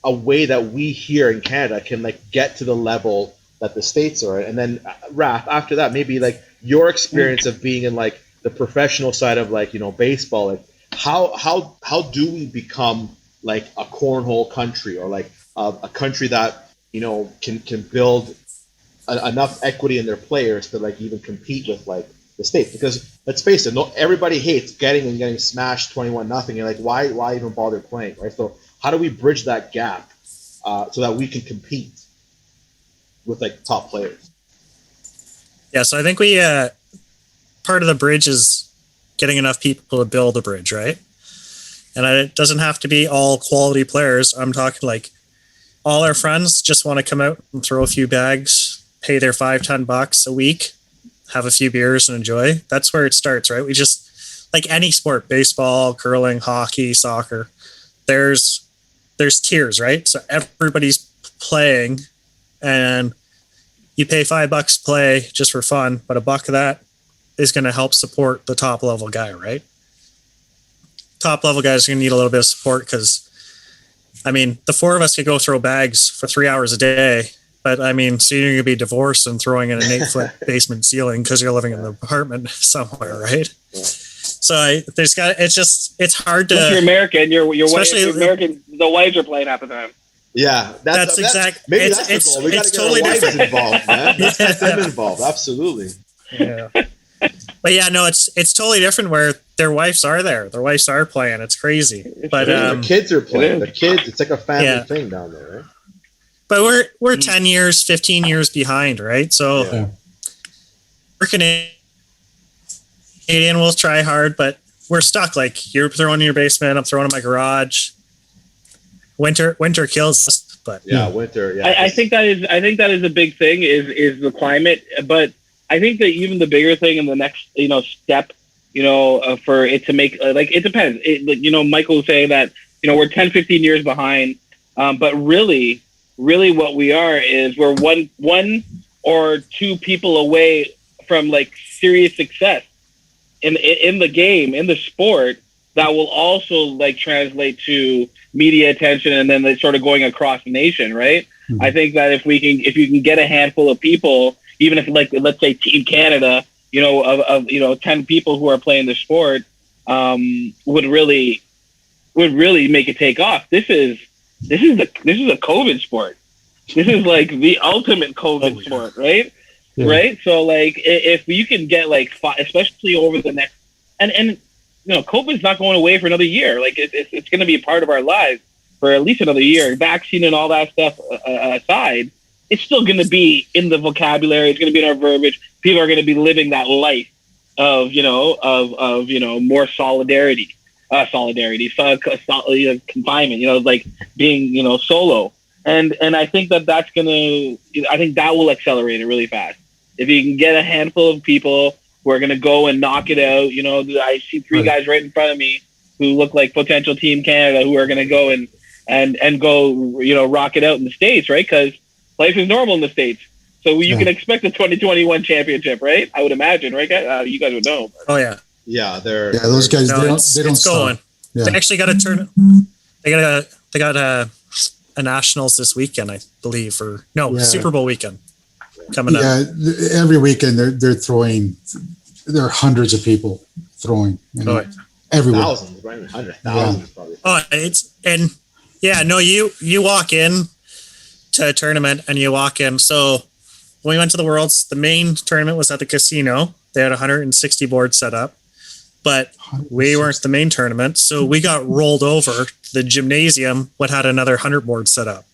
a way that we here in Canada can like get to the level that the States are? And then Raf, after that, maybe like your experience of being in like the professional side of like baseball, like how do we become like a cornhole country, or like a country that can build enough equity in their players to like even compete with like the States? Because let's face it, everybody hates getting smashed 21-0. You're like, why even bother playing, right? So how do we bridge that gap so that we can compete with like top players? Yeah, so I think we part of the bridge is getting enough people to build a bridge, right? And it doesn't have to be all quality players. I'm talking like all our friends just want to come out and throw a few bags, pay their $5-10 a week, have a few beers and enjoy. That's where it starts, right? We just, like any sport, baseball, curling, hockey, soccer, there's tiers, right? So everybody's playing, and you pay $5 to play just for fun, but $1 of that is going to help support the top level guy, right? Top level guys are going to need a little bit of support because, I mean, the 4 of us could go throw bags for 3 hours a day, but I mean, so you're going to be divorced and throwing in an 8-foot basement ceiling because you're living in an apartment somewhere, right? Yeah. So it's hard to. If you're American, you're American. The wives are playing half the time. Yeah, that's exact. Maybe that's the goal. We got to get our wives involved, man. Let's get them involved. Absolutely. Yeah. But yeah, no, it's totally different where their wives are there. Their wives are playing. It's crazy. But the kids are playing. The kids, it's like a family thing down there, right? But we're 10 years, 15 years behind, right? So we're Canadian. We'll try hard, but we're stuck. Like, you're throwing in your basement, I'm throwing in my garage. Winter kills us, but winter. Yeah, I think that is a big thing is the climate, but I think that even the bigger thing in the next step, for it to make like it depends. Michael was saying that we're 10, 15 years behind, but really what we are is we're one or two people away from like serious success in the game, in the sport, that will also like translate to media attention, and then it's sort of going across the nation, right? Mm-hmm. I think that if you can get a handful of people, even if like let's say Team Canada, of 10 people who are playing the sport, would really would really make it take off. This is a COVID sport. This is like the ultimate COVID sport, right? Yeah. Right. So like, if you can get like especially over the next, and COVID's not going away for another year. Like it's going to be a part of our lives for at least another year. Vaccine and all that stuff aside, it's still going to be in the vocabulary. It's going to be in our verbiage. People are going to be living that life of more solidarity, confinement. Like being solo, and I think that's gonna. I think that will accelerate it really fast. If you can get a handful of people who are going to go and knock it out, I see three guys right in front of me who look like potential Team Canada who are going to go and go, rock it out in the States, right? Because life is normal in the States. So you can expect a 2021 championship, right? I would imagine, right, guys? You guys would know. Oh, yeah. Yeah, those guys, they don't it's going. Yeah. They actually got a turn. They got a nationals this weekend, I believe, Super Bowl weekend. Coming up. Yeah, every weekend they're throwing. There are hundreds of people throwing. Everywhere. Thousands, right? Thousands, probably. Oh, you walk in to a tournament and you walk in. So when we went to the Worlds, the main tournament was at the casino. They had 160 boards set up, but we weren't the main tournament, so we got rolled over. The gymnasium had another 100 boards set up,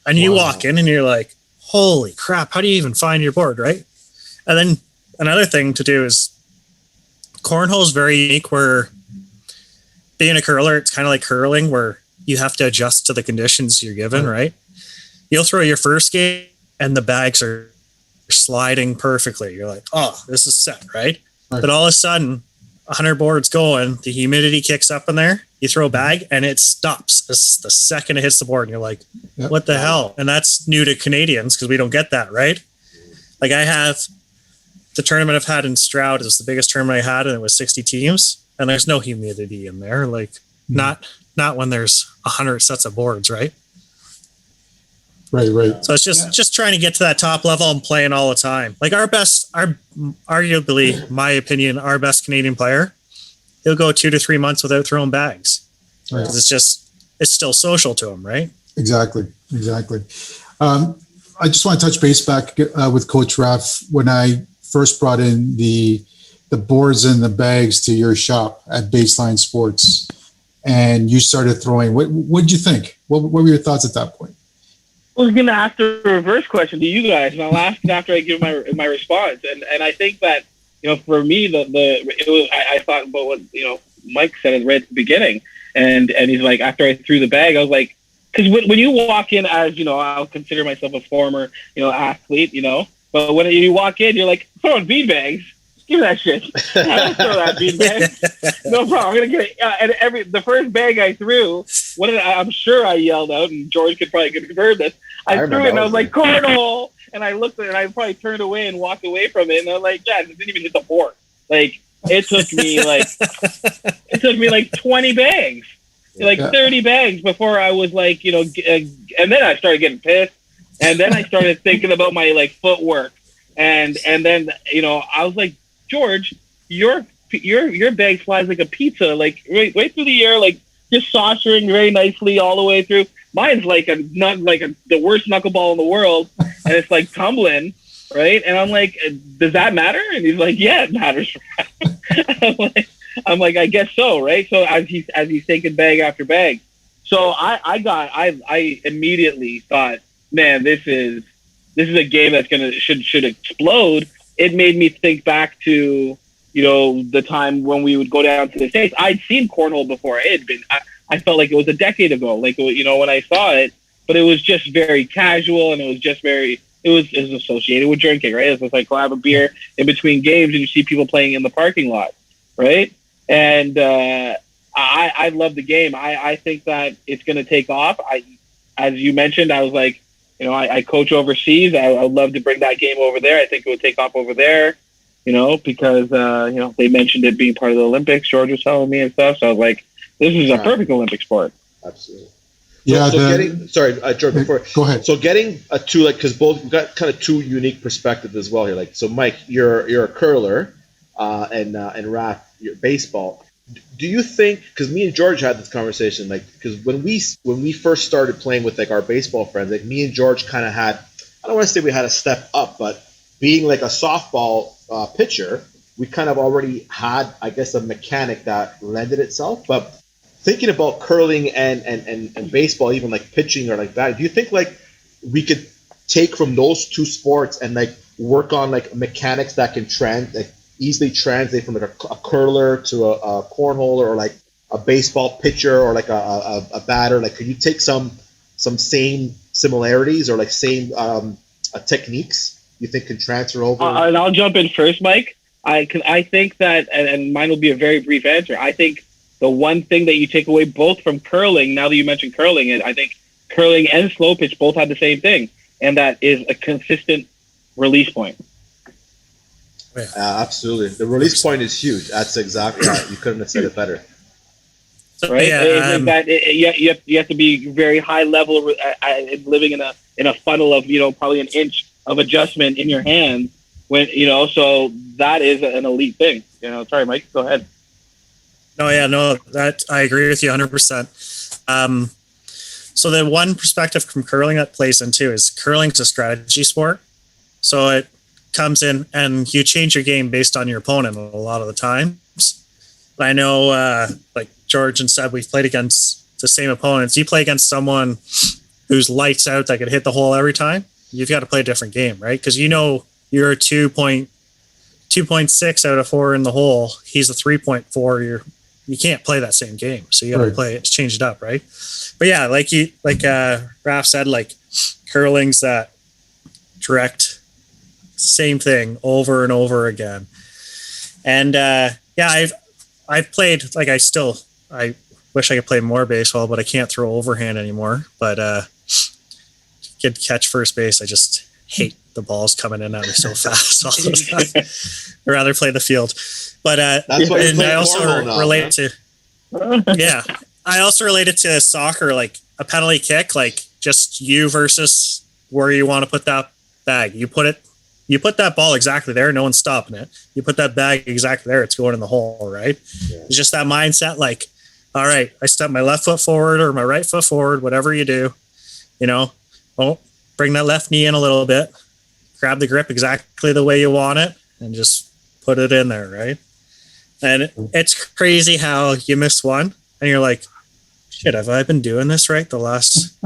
and you walk in and you're like, holy crap, how do you even find your board, right? And then another thing to do is cornhole is very unique where being a curler, it's kind of like curling where you have to adjust to the conditions you're given, right? You'll throw your first game and the bags are sliding perfectly. You're like, oh, this is set, right? But all of a sudden, 100 boards going, the humidity kicks up in there, you throw a bag and it stops the second it hits the board and you're like, what the hell? And that's new to Canadians because we don't get that, right? Like I have the tournament I've had in Stroud is the biggest tournament I had and it was 60 teams and there's no humidity in there. Like not when there's 100 sets of boards, right? Right. So it's just trying to get to that top level and playing all the time. Like arguably, my opinion, our best Canadian player, he'll go 2 to 3 months without throwing bags. Right. Because it's still social to him, right? Exactly. I just want to touch base back with Coach Raf. When I first brought in the boards and the bags to your shop at Baseline Sports, and you started throwing, what did you think? What were your thoughts at that point? I was going to ask the reverse question to you guys, and I'll ask it after I give my response. And I think that for me, I thought about what Mike said right at the beginning, and he's like, after I threw the bag, I was like, because when you walk in as I'll consider myself a former athlete, but when you walk in, you're like throwing bean bags. Give me that shit. I don't throw that bean bag. No problem. I'm gonna get it. And the first bag I threw, I'm sure I yelled out, and George could probably confirm this. I threw it, and I was like, cornhole. And I looked at it, and I probably turned away and walked away from it. And I was like, yeah, it didn't even hit the board. Like it took me like 20 bags, 30 bags before I was like, and then I started getting pissed, and then I started thinking about my footwork, and then I was like, George, your bag flies like a pizza, right through the air, just saucering very nicely all the way through. Mine's the worst knuckleball in the world, and it's tumbling, right? And I'm like, does that matter? And he's like, yeah, it matters. I'm like, I guess so, right? So as he's taking bag after bag, so I immediately thought, man, this is a game that's should explode. It made me think back to, the time when we would go down to the States. I'd seen cornhole before. It had been, I felt like it was a decade ago, when I saw it, but it was just very casual and it was just it was associated with drinking, right? It was like, have a beer in between games and you see people playing in the parking lot, right? And I love the game. I think that it's going to take off. As you mentioned, I was like, I coach overseas. I would love to bring that game over there. I think it would take off over there, because, they mentioned it being part of the Olympics. George was telling me and stuff. So I was like, this is a perfect Olympic sport. Absolutely. Yeah. George, before. Go ahead. So getting because both we've got kind of two unique perspectives as well here. So Mike, you're a curler, and Raf, you're baseball. Do you think, because me and George had this conversation, like, because when we first started playing with like our baseball friends, like me and George kind of had, I don't want to say we had a step up, but being like a softball pitcher, we kind of already had, I guess, a mechanic that lended itself. But thinking about curling and baseball, even like pitching or like that, do you think like we could take from those two sports and like work on like mechanics that can like easily translate from like a curler to a cornholer, or like a baseball pitcher, or like a batter? Like, could you take some same similarities or like same techniques you think can transfer over? And I'll jump in first, Mike. I think that, and mine will be a very brief answer. I think the one thing that you take away both from curling, now that you mentioned curling, and I think curling and slow pitch both have the same thing, and that is a consistent release point. Absolutely. The release point is huge. That's exactly right. You couldn't have said it better. Right? Yeah, You have to be very high level, living in a funnel of, probably an inch of adjustment in your hand, when, so that is an elite thing. Sorry, Mike, go ahead. No, that I agree with you 100%. So the one perspective from curling that plays into is curling's a strategy sport. So it comes in and you change your game based on your opponent a lot of the times. But I know, like George and Seb, we've played against the same opponents. You play against someone who's lights out that could hit the hole every time. You've got to play a different game, right? Because you're a 2.6 out of 4 in the hole. He's a 3.4. You can't play that same game. So you got to play it, change it up, right? But yeah, like Raf said, like curling's that direct same thing over and over again. And I've played, like, I wish I could play more baseball, but I can't throw overhand anymore. But could catch first base. I just hate the balls coming in at me so fast all the time. I'd rather play the field. But that's what I also relate to. Yeah, I also related to soccer, like a penalty kick, like just you versus where you want to put that bag. You put that ball exactly there. No one's stopping it. You put that bag exactly there. It's going in the hole, right? Yeah. It's just that mindset. Like, all right, I step my left foot forward or my right foot forward, whatever you do, bring that left knee in a little bit, grab the grip exactly the way you want it, and just put it in there, right? And it's crazy how you miss one and you're like, shit, have I been doing this right the last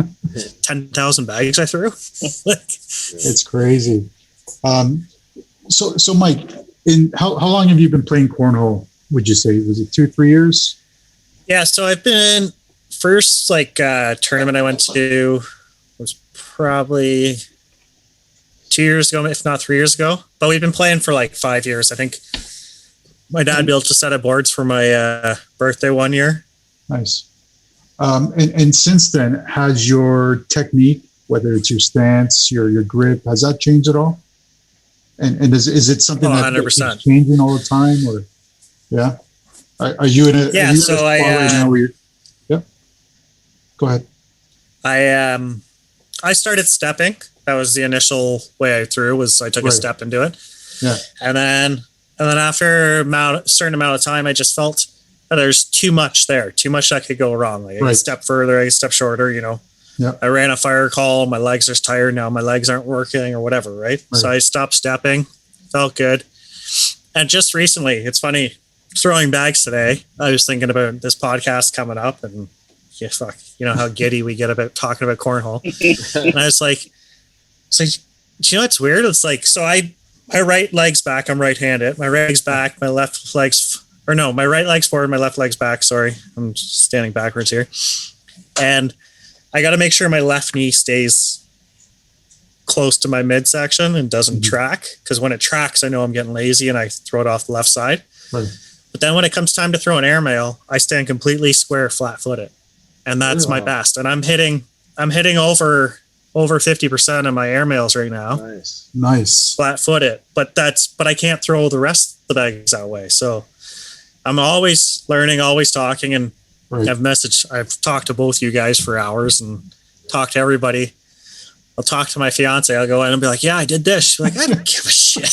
10,000 bags I threw? It's crazy. So Mike, how long have you been playing cornhole, would you say? Was it 2-3 years? Yeah, so I've been, first tournament I went to was probably 2 years ago, if not 3 years ago. But we've been playing for like 5 years. I think my dad built a set of boards for my birthday one year. Nice. And since then, has your technique, whether it's your stance, your grip, has that changed at all? And is it something that 100%. keeps changing all the time, or yeah? Are you in a so I right now where you're, yeah? Go ahead. I started stepping. That was the initial way I threw. Was I took a step into it. Yeah. And then after a certain amount of time, I just felt there's too much there, too much that could go wrong. Like I could step further, I could step shorter, Yeah. I ran a fire call, my legs are tired now, my legs aren't working or whatever, right? So I stopped stepping, felt good. And just recently, it's funny, throwing bags today, I was thinking about this podcast coming up, and how giddy we get about talking about cornhole. And I was like, do you know what's weird? It's like, so my right leg's back, I'm right-handed. My right leg's back, my left leg's, my right leg's forward, my left leg's back. Sorry, I'm just standing backwards here. And I got to make sure my left knee stays close to my midsection and doesn't track. Because when it tracks, I know I'm getting lazy and I throw it off the left side. Right. But then when it comes time to throw an airmail, I stand completely square, flat-footed. And that's my best. And I'm hitting over 50% of my airmails right now. Nice. Flat-footed. But I can't throw the rest of the bags that way. So I'm always learning, always talking, and I've talked to both you guys for hours and talked to everybody. I'll talk to my fiance. I'll go in and be like, yeah, I did this. She's like, I don't give a shit.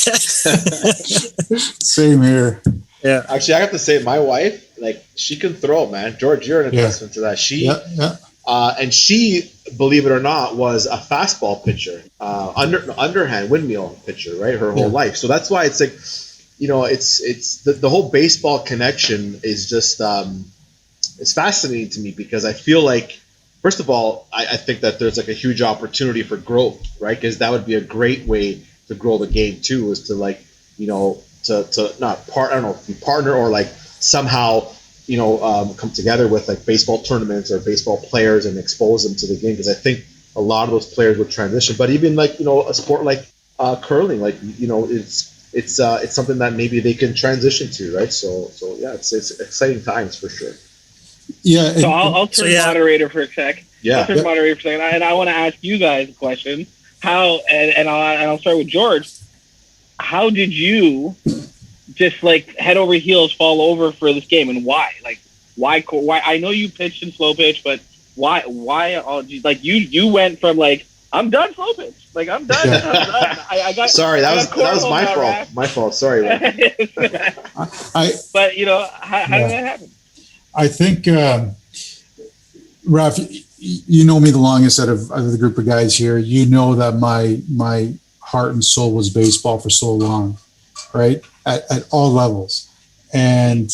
Same here. Yeah. Actually, I have to say, my wife, like, she can throw, man. George, you're an Yeah. attestament to that. Yeah. And she, believe it or not, was a fastball pitcher, underhand windmill pitcher, right? Her whole Yeah. life. So that's why it's like, it's the whole baseball connection is just it's fascinating to me because I feel like, first of all, I think that there's like a huge opportunity for growth, right? Because that would be a great way to grow the game too, is to like, to not part, I don't know, if you partner or like somehow, come together with like baseball tournaments or baseball players and expose them to the game. Because I think a lot of those players would transition. But even like, a sport like curling, like, it's something that maybe they can transition to, right? So yeah, it's exciting times for sure. Yeah. So I'll So, turn yeah. moderator for a sec. I'll Yeah. turn moderator for a second, and I want to ask you guys a question. How and I'll start with George. How did you just like head over heels fall over for this game, and why? Like, why? I know you pitched in slow pitch, but why? Like you went from like I'm done slow pitch, like I'm done. Yeah. I'm done. I got Sorry, that was cornhole my now, fault. Raf. My fault. Sorry, man. But how did that happen? I think, Raf, you know me the longest out of the group of guys here. You know that my heart and soul was baseball for so long, right? At all levels. And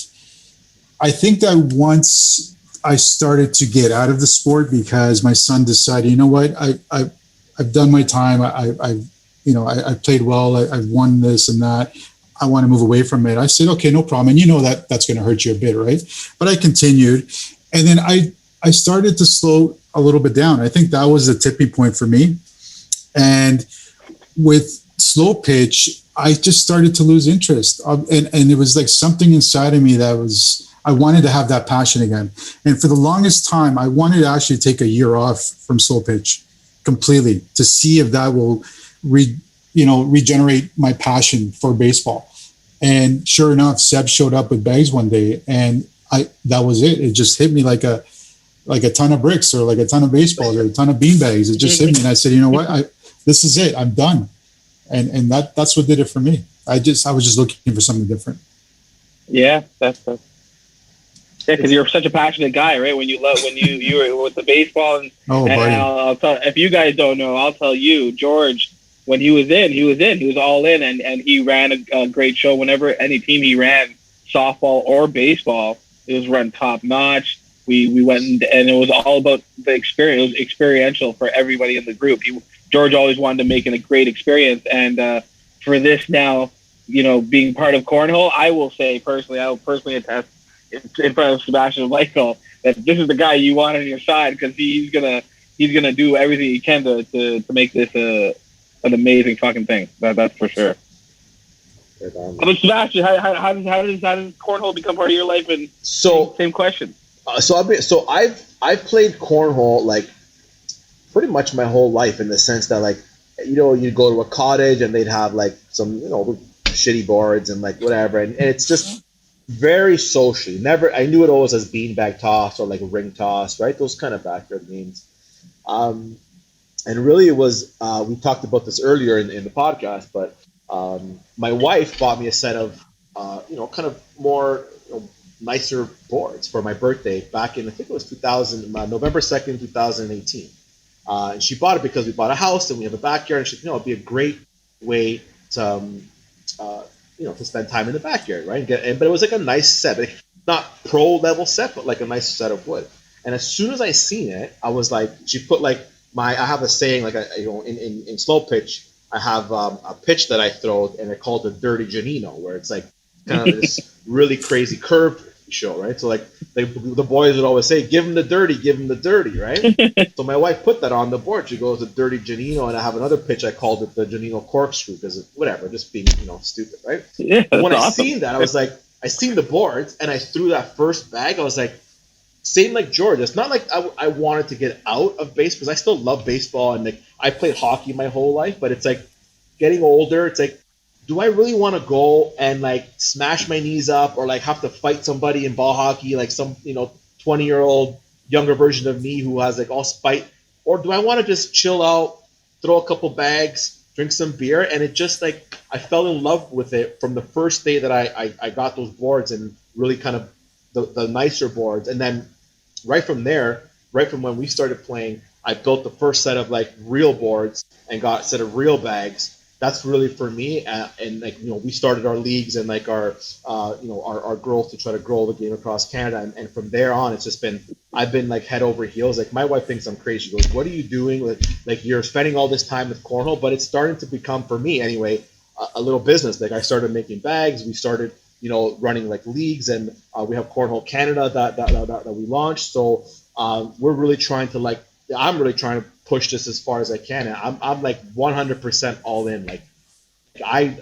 I think that once I started to get out of the sport because my son decided, you know what, I've done my time. I played well. I've won this and that. I want to move away from it. I said, okay, no problem. And that's going to hurt you a bit, right? But I continued. And then I started to slow a little bit down. I think that was the tipping point for me. And with slow pitch, I just started to lose interest. And it was like something inside of me I wanted to have that passion again. And for the longest time, I wanted to actually take a year off from slow pitch completely to see if that will regenerate my passion for baseball. And sure enough, Seb showed up with bags one day, and that was it. It just hit me like a ton of bricks, or like a ton of baseballs, or a ton of beanbags. It just hit me, and I said, you know what, this is it. I'm done. And that's what did it for me. I was just looking for something different. Yeah, because you're such a passionate guy, right? When you were with the baseball, and I'll tell, if you guys don't know, I'll tell you, George, when he was all in, and he ran a great show. Whenever any team he ran, softball or baseball, it was run top notch. We went and it was all about the experience. It was experiential for everybody in the group. George always wanted to make it a great experience, and for this now, being part of cornhole, I will personally attest in front of Sebastian and Michael that this is the guy you want on your side, because he's gonna do everything he can to make this an amazing fucking thing. That's for sure. But Sebastian, how does cornhole become part of your life? And same question. I've played cornhole like pretty much my whole life, in the sense that, like, you'd go to a cottage and they'd have like some shitty boards and like whatever, and it's just very socially. I knew it always as beanbag toss or like ring toss, right? Those kind of backyard games. And really, it was we talked about this earlier in the podcast, but my wife bought me a set of kind of more nicer boards for my birthday back in, I think it was 2000, November 2nd, 2018. And she bought it because we bought a house and we have a backyard, and she said, it'd be a great way to to spend time in the backyard, right? But it was like a nice set, like, not pro level set, but like a nice set of wood. And as soon as I seen it, I was like, she put like I have a saying, like, in slow pitch, I have a pitch that I throw, and I call it the dirty Janino, where it's like kind of this really crazy curved show, right? So like the boys would always say, give him the dirty, right? So my wife put that on the board. She goes, the dirty Janino, and I have another pitch, I called it the Janino corkscrew, because whatever, just being stupid, right? Yeah, but when awesome. I seen that, I was like, I seen the boards, and I threw that first bag. I was like, same like George. It's not like I wanted to get out of baseball, because I still love baseball, and like I played hockey my whole life, but it's like getting older. It's like, do I really want to go and like smash my knees up, or like have to fight somebody in ball hockey, like some 20-year-old younger version of me who has like all spite, or do I want to just chill out, throw a couple bags, drink some beer, and it just like I fell in love with it from the first day that I got those boards and really kind of the nicer boards, and then right from there, right from when we started playing, I built the first set of like real boards and got a set of real bags. That's really for me, and like we started our leagues and like our our growth to try to grow the game across Canada, and from there on, it's just been I've been like head over heels. Like my wife thinks I'm crazy. She goes, "What are you doing? Like you're spending all this time with cornhole," but it's starting to become for me anyway a little business. Like I started making bags. We started running like leagues, and we have Cornhole Canada that we launched. So we're really trying to I'm really trying to push this as far as I can. And I'm like 100% all in. Like I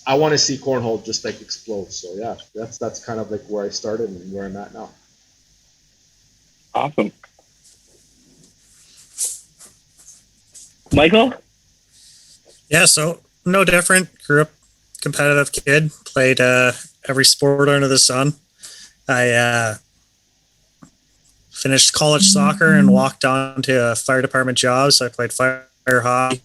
want to see cornhole just like explode. So yeah, that's kind of like where I started and where I'm at now. Awesome. Michael? Yeah, so no different. Grew up competitive kid. Played every sport under the sun. I finished college soccer and walked on to a fire department job. So I played fire hockey.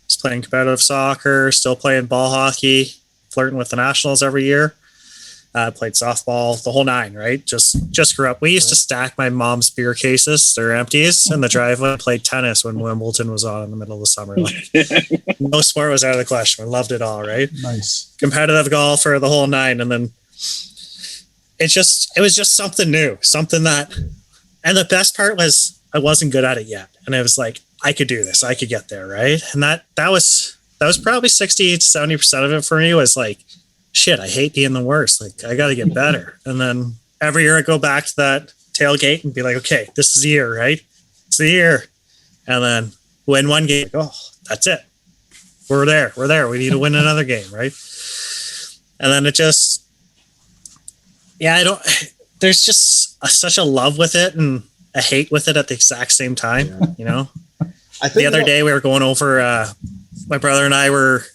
Was playing competitive soccer. Still playing ball hockey. Flirting with the nationals every year. Played softball, the whole nine, right? Just grew up. We used to stack my mom's beer cases, their empties, in the driveway. Played tennis when Wimbledon was on in the middle of the summer. Like, no sport was out of the question. I loved it all, right? Nice. Competitive golfer, the whole nine. And then it was just something new, something that, and the best part was I wasn't good at it yet. And I was like, I could do this. I could get there, right? And that was probably 60 to 70% of it for me was like, shit, I hate being the worst. Like, I got to get better. And then every year I go back to that tailgate and be like, okay, this is the year, right? It's the year. And then win one game. Oh, that's it. We're there. We need to win another game, right? And then it just, there's just such a love with it and a hate with it at the exact same time, I think the other day we were going over, my brother and I were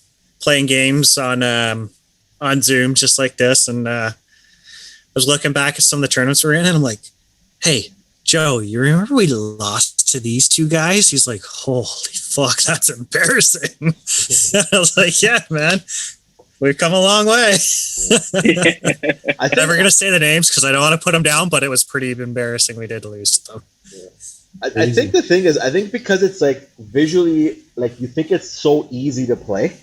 playing games on Zoom just like this, and I was looking back at some of the tournaments we're in, and I'm like, hey, Joe, you remember we lost to these two guys? He's like, holy fuck, that's embarrassing. I was like, yeah, man, we've come a long way. I'm never going to say the names because I don't want to put them down, but it was pretty embarrassing we did lose to them. Yeah. I think the thing is, I think because it's like visually, like you think it's so easy to play,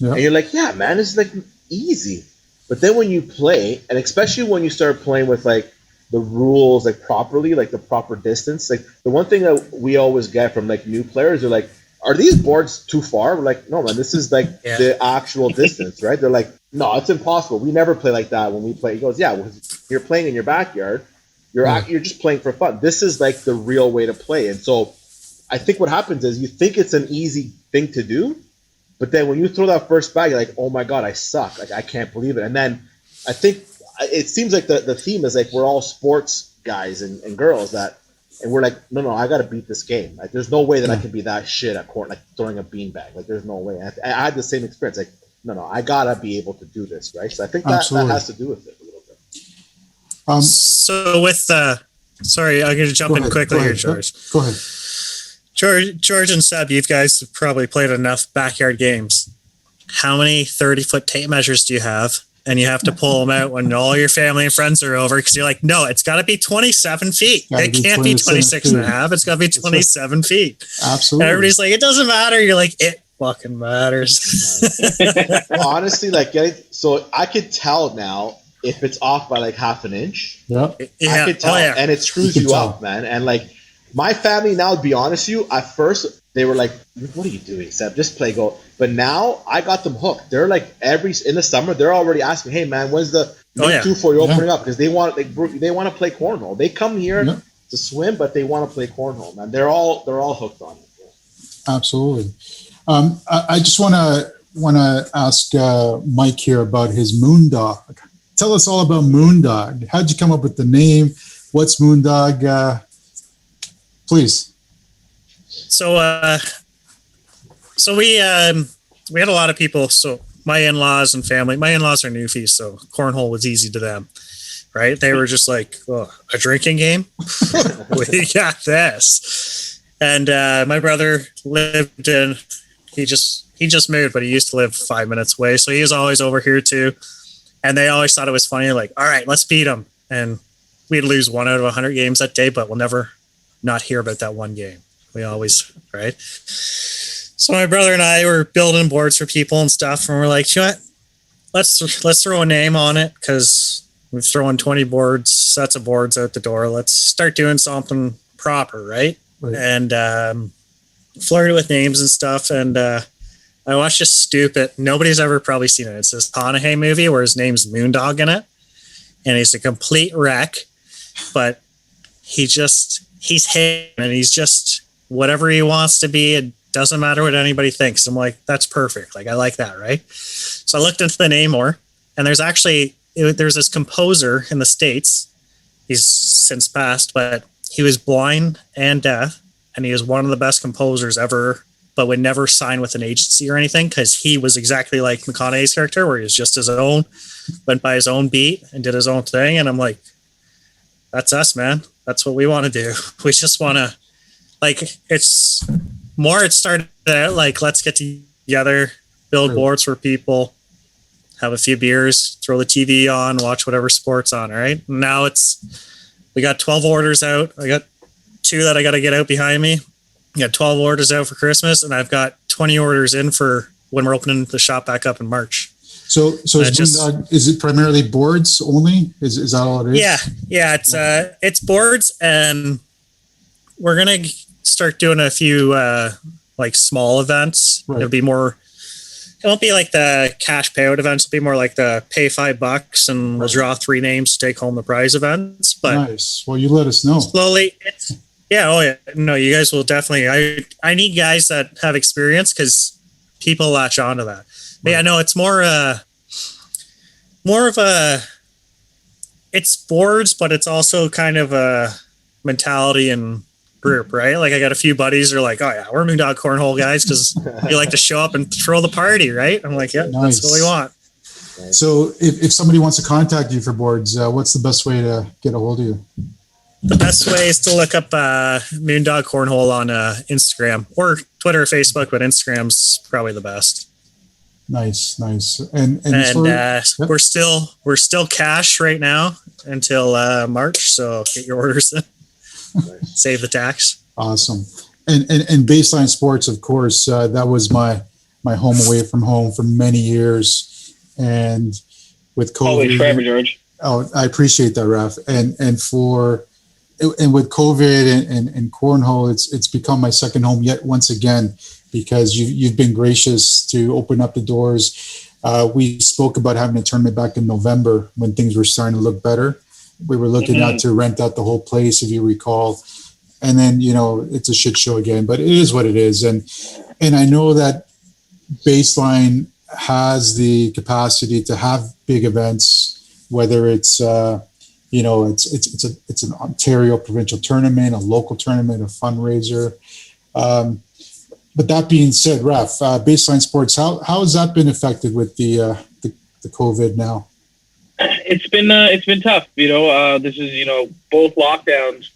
and you're like, yeah, man, it's like easy. But then when you play, and especially when you start playing with like the rules like properly, like the proper distance, like the one thing that we always get from like new players, they're like, are these boards too far? We're like, no, man, this is like the actual distance, right? They're like, no, it's impossible. We never play like that when we play. He goes, yeah, well, you're playing in your backyard. You're just playing for fun. This is like the real way to play. And so I think what happens is you think it's an easy thing to do, but then when you throw that first bag, you're like, oh my God, I suck. Like, I can't believe it. And then I think it seems like the theme is like we're all sports guys and girls and we're like, no, I got to beat this game. Like, there's no way that I can be that shit at court, like throwing a beanbag. Like, there's no way. I had the same experience. Like, no, I got to be able to do this, right? So I think that has to do with it a little bit. So with sorry, I'm going to jump in quickly here, George. Go ahead. George and Seb, you guys have probably played enough backyard games. How many 30-foot tape measures do you have? And you have to pull them out when all your family and friends are over because you're like, no, it's got to be 27 feet. It can't be 26 and a half. It's got to be 27 feet. Absolutely. And everybody's like, it doesn't matter. You're like, it fucking matters. Honestly, so I could tell now if it's off by like half an inch. Yeah. I could tell. And it screws you up, man. And like, my family now, to be honest with you, at first they were like, "What are you doing, Seb? Just play go." But now I got them hooked. They're like in the summer, they're already asking, "Hey, man, when's the 2 for you opening up?" Because they want to play cornhole. They come here to swim, but they want to play cornhole, man. They're all hooked on it. Yeah. Absolutely. I just want to ask Mike here about his Moondog. Tell us all about Moondog. How'd you come up with the name? What's Moondog? Please. So we had a lot of people. So my in-laws and family, my in-laws are newfies, so cornhole was easy to them, right? They were just like, oh, a drinking game? We got this. And my brother lived in, he just moved, but he used to live 5 minutes away. So he was always over here too. And they always thought it was funny, like, all right, let's beat them. And we'd lose 1 out of 100 games that day, but we'll never not hear about that one game. We always, right? So my brother and I were building boards for people and stuff. And we're like, you know what? Let's throw a name on it, because we've thrown 20 sets of boards out the door. Let's start doing something proper, right? And flirted with names and stuff. And I watched this stupid, nobody's ever probably seen it. It's this Conahey movie where his name's Moondog in it. And he's a complete wreck, but he's him, and he's just whatever he wants to be. It doesn't matter what anybody thinks. I'm like, that's perfect. Like, I like that, right? So I looked into the name more, and there's this composer in the States. He's since passed, but he was blind and deaf, and he was one of the best composers ever, but would never sign with an agency or anything, because he was exactly like McConaughey's character, where he was just his own, went by his own beat and did his own thing. And I'm like, that's us, man. That's what we want to do. We just want to, like, it started out like, let's get together, build boards for people, have a few beers, throw the TV on, watch whatever sport's on. All right. Now we got 12 orders out. I got 2 that I got to get out behind me. I got 12 orders out for Christmas, and I've got 20 orders in for when we're opening the shop back up in March. So is it primarily boards only? Is that all it is? Yeah. It's boards, and we're gonna start doing a few like small events. Right. It won't be like the cash payout events. It'll be more like the pay $5 and we'll draw 3 names to take home the prize events. But nice. Well, you let us know. Slowly, no, you guys will definitely. I need guys that have experience, because people latch onto that. But yeah, no, it's more of a. It's boards, but it's also kind of a mentality and group, right? Like, I got a few buddies who are like, oh yeah, we're Moondog Cornhole guys, because you like to show up and throw the party, right? I'm like, yeah, nice. That's what we want. So if somebody wants to contact you for boards, what's the best way to get a hold of you? The best way is to look up Moondog Cornhole on Instagram or Twitter or Facebook, but Instagram's probably the best. Nice. And we're still cash right now until March, so get your orders in. Nice. Save the tax. Awesome. And Baseline Sports, of course, that was my home away from home for many years. And with COVID, always forever, George. Oh, I appreciate that, Raf. And with COVID and cornhole, it's become my second home yet once again, because you've been gracious to open up the doors. We spoke about having a tournament back in November when things were starting to look better. We were looking out to rent out the whole place, if you recall. And then, it's a shit show again, but it is what it is. And I know that Baseline has the capacity to have big events, whether it's, it's an Ontario provincial tournament, a local tournament, a fundraiser. But that being said, Raf, Baseline Sports, how has that been affected with the COVID now? It's been tough. This is both lockdowns,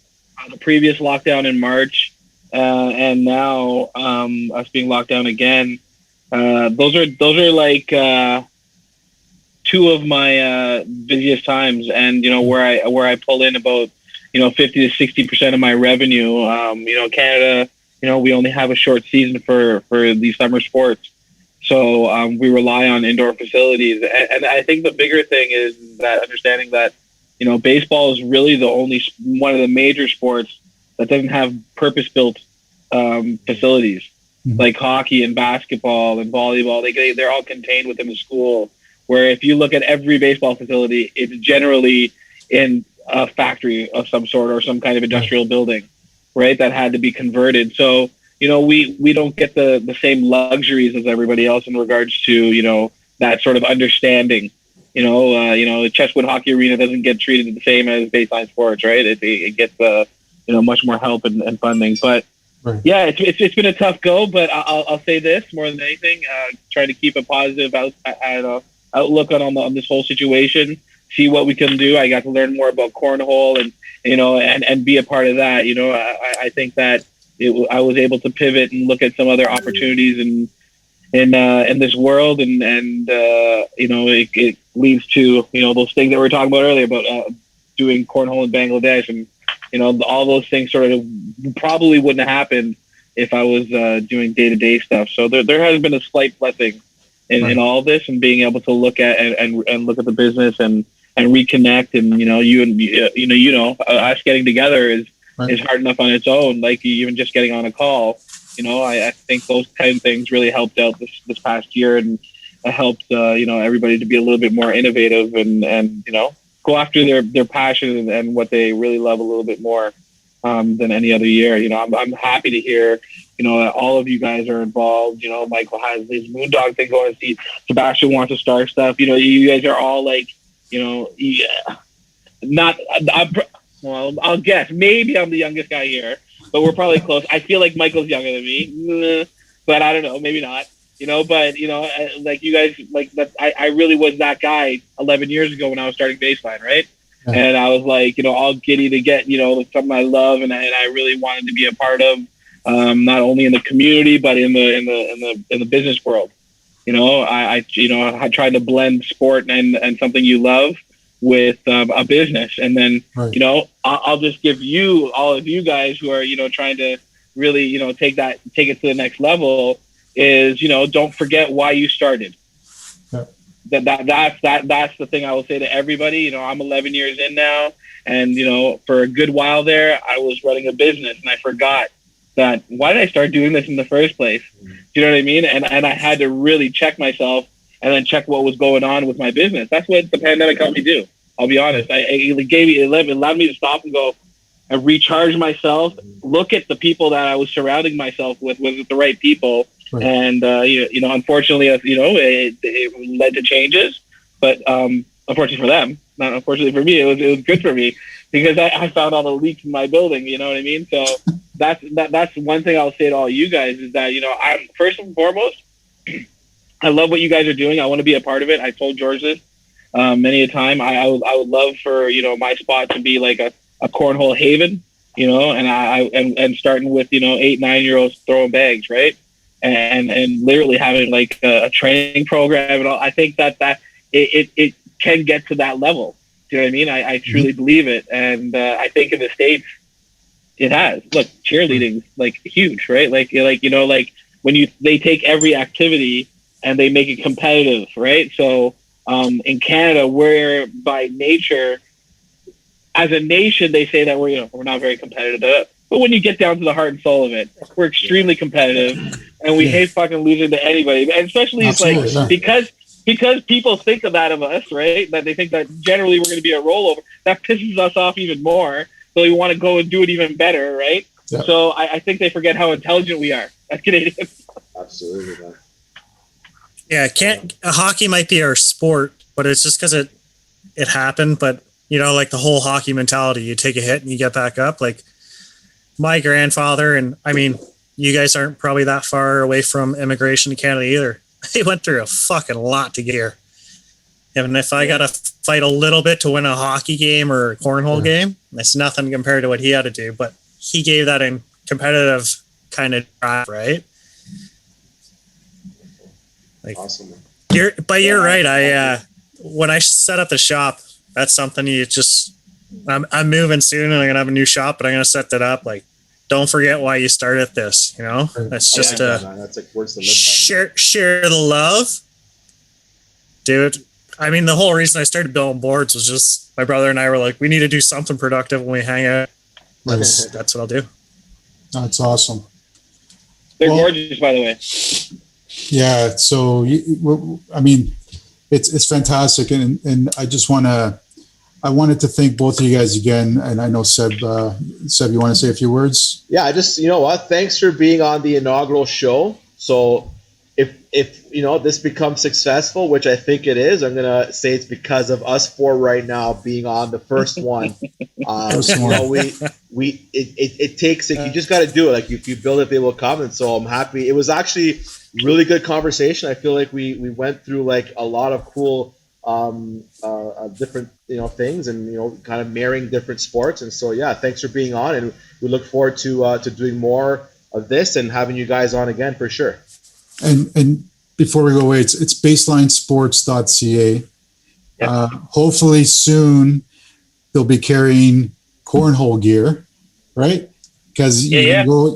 the previous lockdown in March, and now us being locked down again. Those are like 2 of my busiest times, and where I pull in about 50 to 60% of my revenue. Canada, we only have a short season for these summer sports. So we rely on indoor facilities. And I think the bigger thing is that understanding that, baseball is really the only one of the major sports that doesn't have purpose-built facilities. Mm-hmm. Like hockey and basketball and volleyball. They're all contained within the school, where if you look at every baseball facility, it's generally in a factory of some sort or some kind of industrial building, right, that had to be converted. So, we don't get the same luxuries as everybody else in regards to, that sort of understanding. The Chesswood Hockey Arena doesn't get treated the same as Baseline Sports, right? It gets, much more help and funding. But, right. Yeah, it's been a tough go, but I'll say this more than anything, trying to keep a positive outlook on this whole situation, see what we can do. I got to learn more about cornhole and be a part of that. I think that, I was able to pivot and look at some other opportunities in this world, and it leads to those things that we were talking about earlier about doing cornhole in Bangladesh, and all those things sort of probably wouldn't have happened if I was doing day-to-day stuff. So there has been a slight blessing in all this, and being able to look at and look at the business and reconnect, and us getting together is hard enough on its own. Like even just getting on a call, I think those kind of things really helped out this past year, and helped everybody to be a little bit more innovative and go after their passion and what they really love a little bit more than any other year. I'm happy to hear that all of you guys are involved. Michael has his Moondog thing going. See, Sebastian wants to start stuff. You guys are all like, not. I'll guess maybe I'm the youngest guy here, but we're probably close. I feel like Michael's younger than me, but I don't know, maybe not. But like you guys, like that, I really was that guy 11 years ago when I was starting Baseline, right? Yeah. And I was like, all giddy to get, something I love, and I really wanted to be a part of, not only in the community but in the business world. I tried to blend sport and something you love with a business, and then I'll just give all of you guys who are trying to really take it to the next level is don't forget why you started. Yeah. That's the thing I will say to everybody. I'm 11 years in now, and for a good while there I was running a business, and I forgot that why did I start doing this in the first place? Do you know what I mean? And I had to really check myself and then check what was going on with my business. That's what the pandemic helped me do. I'll be honest. It allowed me to stop and go and recharge myself, look at the people that I was surrounding myself with the right people. Right. And, unfortunately, it led to changes, but unfortunately for them, not unfortunately for me, it was good for me because I found all the leaks in my building, you know what I mean? So that's one thing I'll say to all you guys is that, I'm first and foremost, I love what you guys are doing. I want to be a part of it. I told George this many a time. I would love for, my spot to be like a cornhole haven, and starting with, 8-9-year-olds throwing bags, right? And literally having like a training program and all. I think that it can get to that level. Do you know what I mean? I truly believe it. And I think in the States it has. Look, cheerleading's like huge, right? Like when they take every activity and they make it competitive, right? So in Canada, we're by nature, as a nation, they say that we're not very competitive. But when you get down to the heart and soul of it, we're extremely competitive, and we hate fucking losing to anybody. And especially because people think of that of us, right? That they think that generally we're going to be a rollover. That pisses us off even more. So we want to go and do it even better, right? Yeah. So I think they forget how intelligent we are as Canadians. Absolutely, man. Yeah, hockey might be our sport, but it's just because it happened. But like the whole hockey mentality, you take a hit and you get back up. Like my grandfather, and I mean, you guys aren't probably that far away from immigration to Canada either. He went through a fucking lot to get here. And if I got to fight a little bit to win a hockey game or a cornhole game, that's nothing compared to what he had to do. But he gave that in competitive kind of drive, right? Like, awesome. You're right. When I set up the shop, that's something I'm moving soon, and I'm gonna have a new shop, but I'm gonna set that up. Like, don't forget why you started this. That's just that's like words to live by. Share the love, dude. I mean, the whole reason I started building boards was just my brother and I were like, we need to do something productive when we hang out. That's what I'll do. That's awesome. They're gorgeous, by the way. Yeah. So, I mean, it's fantastic. And I wanted to thank both of you guys again. And I know Seb, you want to say a few words? Yeah, I just, thanks for being on the inaugural show. So if this becomes successful, which I think it is, I'm going to say it's because of us four right now being on the first one. It takes it. You just got to do it. Like if you build it, they will come. And so I'm happy. It was actually really good conversation. I feel like we went through like a lot of cool different things and kind of marrying different sports. And so thanks for being on, and we look forward to doing more of this and having you guys on again for sure. And before we go away, it's baselinesports.ca. Yep. Hopefully soon they'll be carrying cornhole gear, right? Because you can go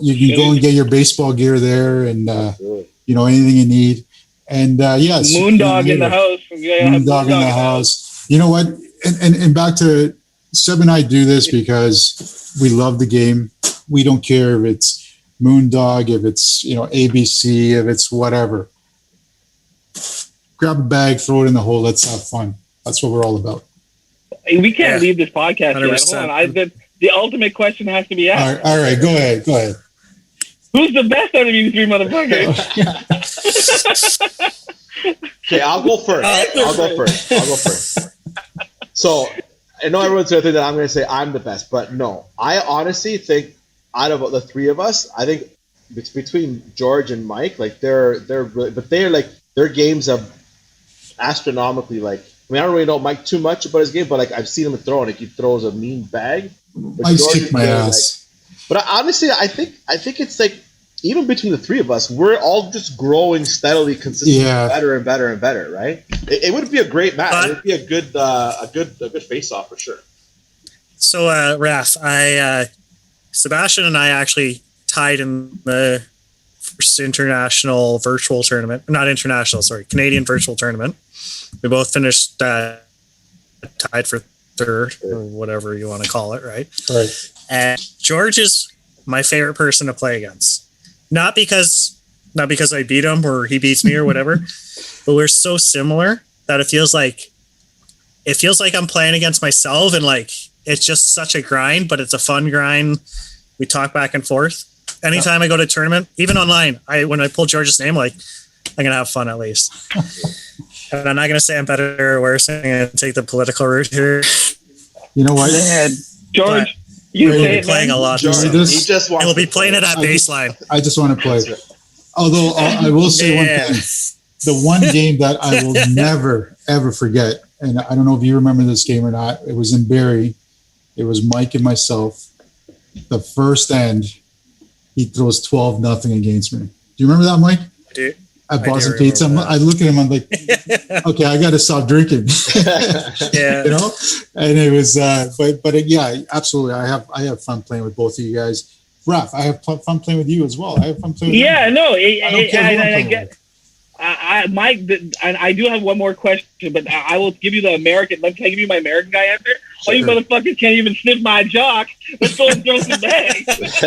and get your baseball gear there, and anything you need. And yes, Moondog in the house. Moondog in the house. You know what? And back to Seb and I do this because we love the game. We don't care if it's Moondog, if it's ABC, if it's whatever. Grab a bag, throw it in the hole. Let's have fun. That's what we're all about. We can't leave this podcast 100%. yet. Hold on. The ultimate question has to be asked. All right. Go ahead. Who's the best out of you three motherfuckers? Okay, I'll go first. So I know everyone's going to think that I'm going to say I'm the best, but no. I honestly think out of the three of us, I think it's between George and Mike. Like they're really, but they're like their games are astronomically like. I mean, I don't really know Mike too much about his game, but like I've seen him throw, and like he throws a mean bag. I kick my ass. But honestly, I think it's like even between the three of us, we're all just growing steadily, consistently, better and better and better. Right? It would be a great match. It would be a good face-off for sure. So, Raf, Sebastian and I actually tied in the first international virtual tournament. Not international, sorry, Canadian virtual tournament. We both finished tied for third, or whatever you want to call it, right? Right. And George is my favorite person to play against. Not because I beat him or he beats me or whatever, but we're so similar that it feels like I'm playing against myself, and like it's just such a grind, but it's a fun grind. We talk back and forth. Anytime I go to a tournament, even online, when I pull George's name, like I'm gonna have fun at least. And I'm not gonna say I'm better or worse. I'm gonna take the political route here. You know what, man, George? You will be playing a lot. George, I will be playing it at baseline. I just want to play. Although I will say one thing: the one game that I will never ever forget, and I don't know if you remember this game or not. It was in Barrie. It was Mike and myself. The first end, he throws 12-0 against me. Do you remember that, Mike? I do. At Boston Pizza, I look at him. I'm like, okay, I got to stop drinking. Yeah, And it was, but yeah, absolutely. I have fun playing with both of you guys. Raf, I have fun playing with you as well. I have fun playing. I get. Mike, I do have one more question, but I will give you the American. Can I give you my American guy answer? Sure. Oh, you motherfuckers can't even sniff my jock. Let's go and throw some bags. That's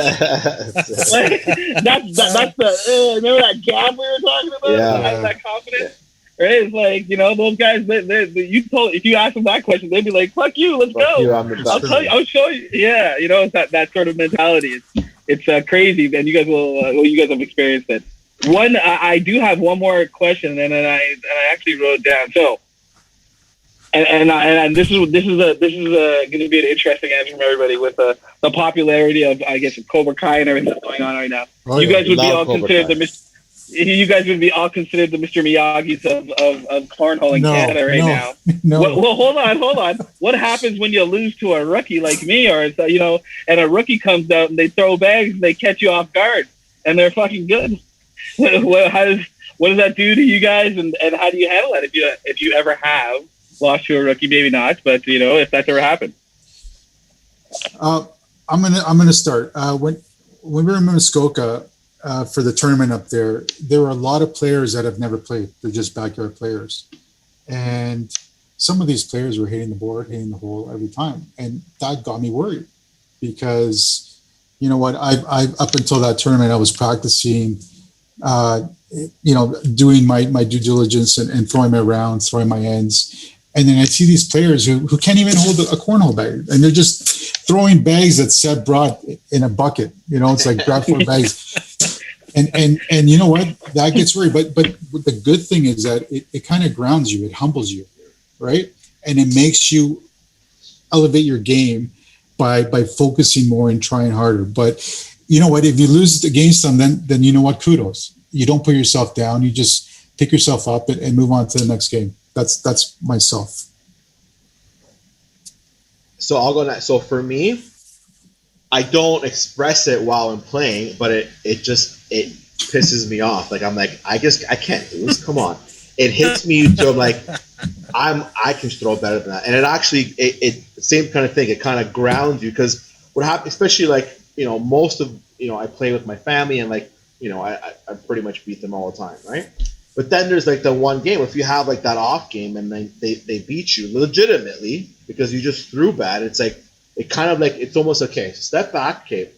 the remember that gap we were talking about? Yeah. That confidence, right? It's like those guys. If you ask them that question, they'd be like, "Fuck you, let's go." I'll tell you. I'll show you. Yeah, it's that sort of mentality. It's crazy, and you guys you guys have experienced it. I do have one more question, and then I actually wrote down. So, and this is going to be an interesting answer from everybody with the popularity of, I guess, Cobra Kai and everything that's going on right now. You guys would be all considered the Mr. Miyagi's of cornhole in Canada right now. No. Well, hold on. What happens when you lose to a rookie like me, or and a rookie comes out and they throw bags and they catch you off guard and they're fucking good? What does that do to you guys, and how do you handle that if you ever have lost to a rookie? Maybe not, but if that's ever happened. I'm gonna start. When we were in Muskoka for the tournament up there were a lot of players that have never played. They're just backyard players, and some of these players were hitting the board, hitting the hole every time, and that got me worried because you know what? I up until that tournament, I was practicing. Doing my due diligence and throwing my rounds, throwing my ends. And then I see these players who can't even hold a cornhole bag. And they're just throwing bags that Seb brought in a bucket. It's like grab 4 bags. And you know what? That gets worried. But the good thing is that it kind of grounds you. It humbles you, right? And it makes you elevate your game by focusing more and trying harder. But you know what? If you lose against them, then you know what? Kudos. You don't put yourself down. You just pick yourself up and move on to the next game. That's myself. So I'll go next. So for me, I don't express it while I'm playing, but it pisses me off. Like I'm like, I can't lose. Come on. It hits me so I'm like, I can throw better than that. And it actually it same kind of thing. It kind of grounds you because what happens, especially like, most of I play with my family and like, I pretty much beat them all the time, right? But then there's like the one game if you have like that off game and then they beat you legitimately because you just threw bad. It's like it kind of like it's almost okay. Step back, okay.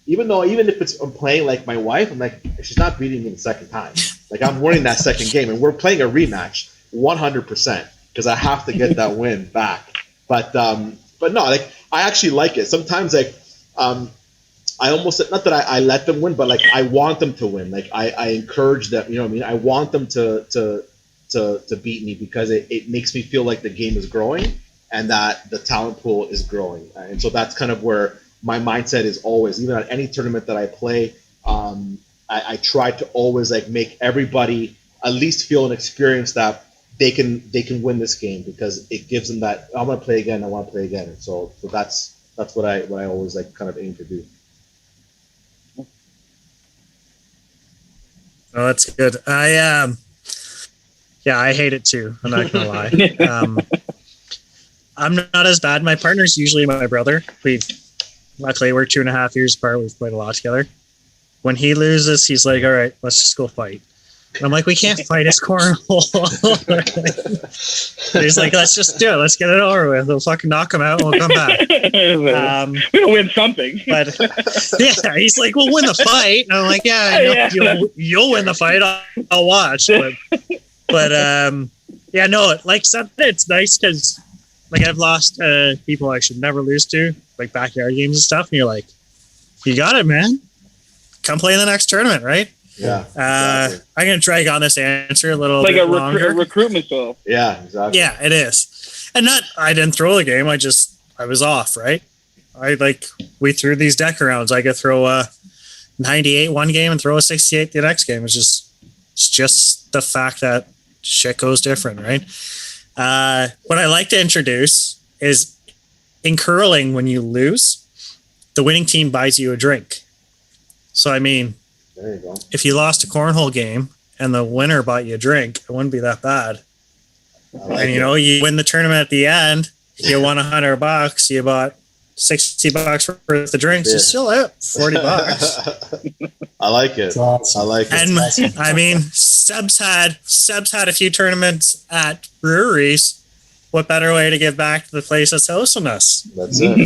Even if I'm playing like my wife, I'm like she's not beating me the second time. Like I'm winning that second game, and we're playing a rematch, 100%, because I have to get that win back. But no, like I actually like it. Sometimes like I almost not that I let them win, but like I want them to win. Like I encourage them. You know what I mean? I want them to beat me because it makes me feel like the game is growing and that the talent pool is growing. And so that's kind of where my mindset is always. Even at any tournament that I play, I try to always like make everybody at least feel an experience that they can win this game because it gives them that I want to play again. I want to play again. And so that's what I always like kind of aim to do. Oh, that's good. I hate it too. I'm not gonna lie. I'm not as bad. My partner's usually my brother. Luckily we're 2.5 years apart. We've played a lot together. When he loses, he's like, "All right, let's just go fight." And I'm like, "We can't fight. It's cornhole." He's like, "Let's just do it. Let's get it over with. We'll fucking knock him out and we'll come back." We'll win something. But yeah, he's like, "We'll win the fight." And I'm like, "Yeah, I know you'll win the fight. I'll watch." But yeah, no, like something. It's nice because like I've lost people I should never lose to, like backyard games and stuff. And you're like, "You got it, man. Come play in the next tournament, right?" Yeah. Exactly. I'm gonna drag on this answer a little like bit a longer. recruitment tool. Yeah, exactly. Yeah, it is. And I didn't throw the game. I was off, right? We threw these deck arounds. I could throw a 98 one game and throw a 68 the next game. It's just the fact that shit goes different, right? What I like to introduce is in curling, when you lose, the winning team buys you a drink. So, I mean, there you go. If you lost a cornhole game and the winner bought you a drink, it wouldn't be that bad. And you win the tournament at the end. You won $100. You bought $60 for the drinks. You still out $40. I like it. Awesome. I like it. And awesome. I mean, Seb's had a few tournaments at breweries. What better way to give back to the place that's hosting us? That's it.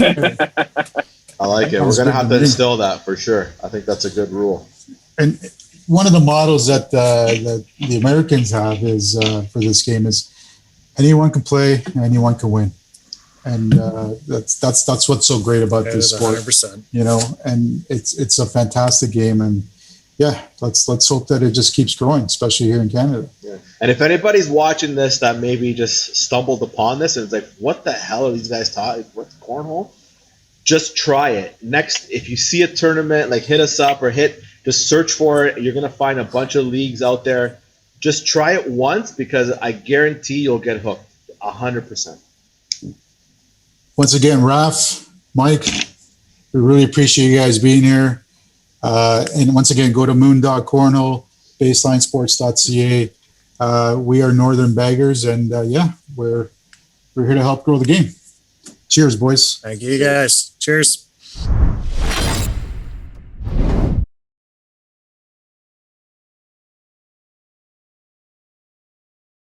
I like it. We're gonna have to instill that for sure. I think that's a good rule. And one of the models that the Americans have is for this game is anyone can play, anyone can win, and that's what's so great about this sport. 100%. And it's a fantastic game, and yeah, let's hope that it just keeps growing, especially here in Canada. Yeah. And if anybody's watching this that maybe just stumbled upon this and it's like, what the hell are these guys talking? What's cornhole? Just try it. Next, if you see a tournament, like hit us up or just search for it. You're going to find a bunch of leagues out there. Just try it once because I guarantee you'll get hooked 100%. Once again, Raf, Mike, we really appreciate you guys being here. And once again, go to Moondog Cornhole, baselinesports.ca. We are Northern Baggers, and we're here to help grow the game. Cheers, boys. Thank you, guys. Cheers.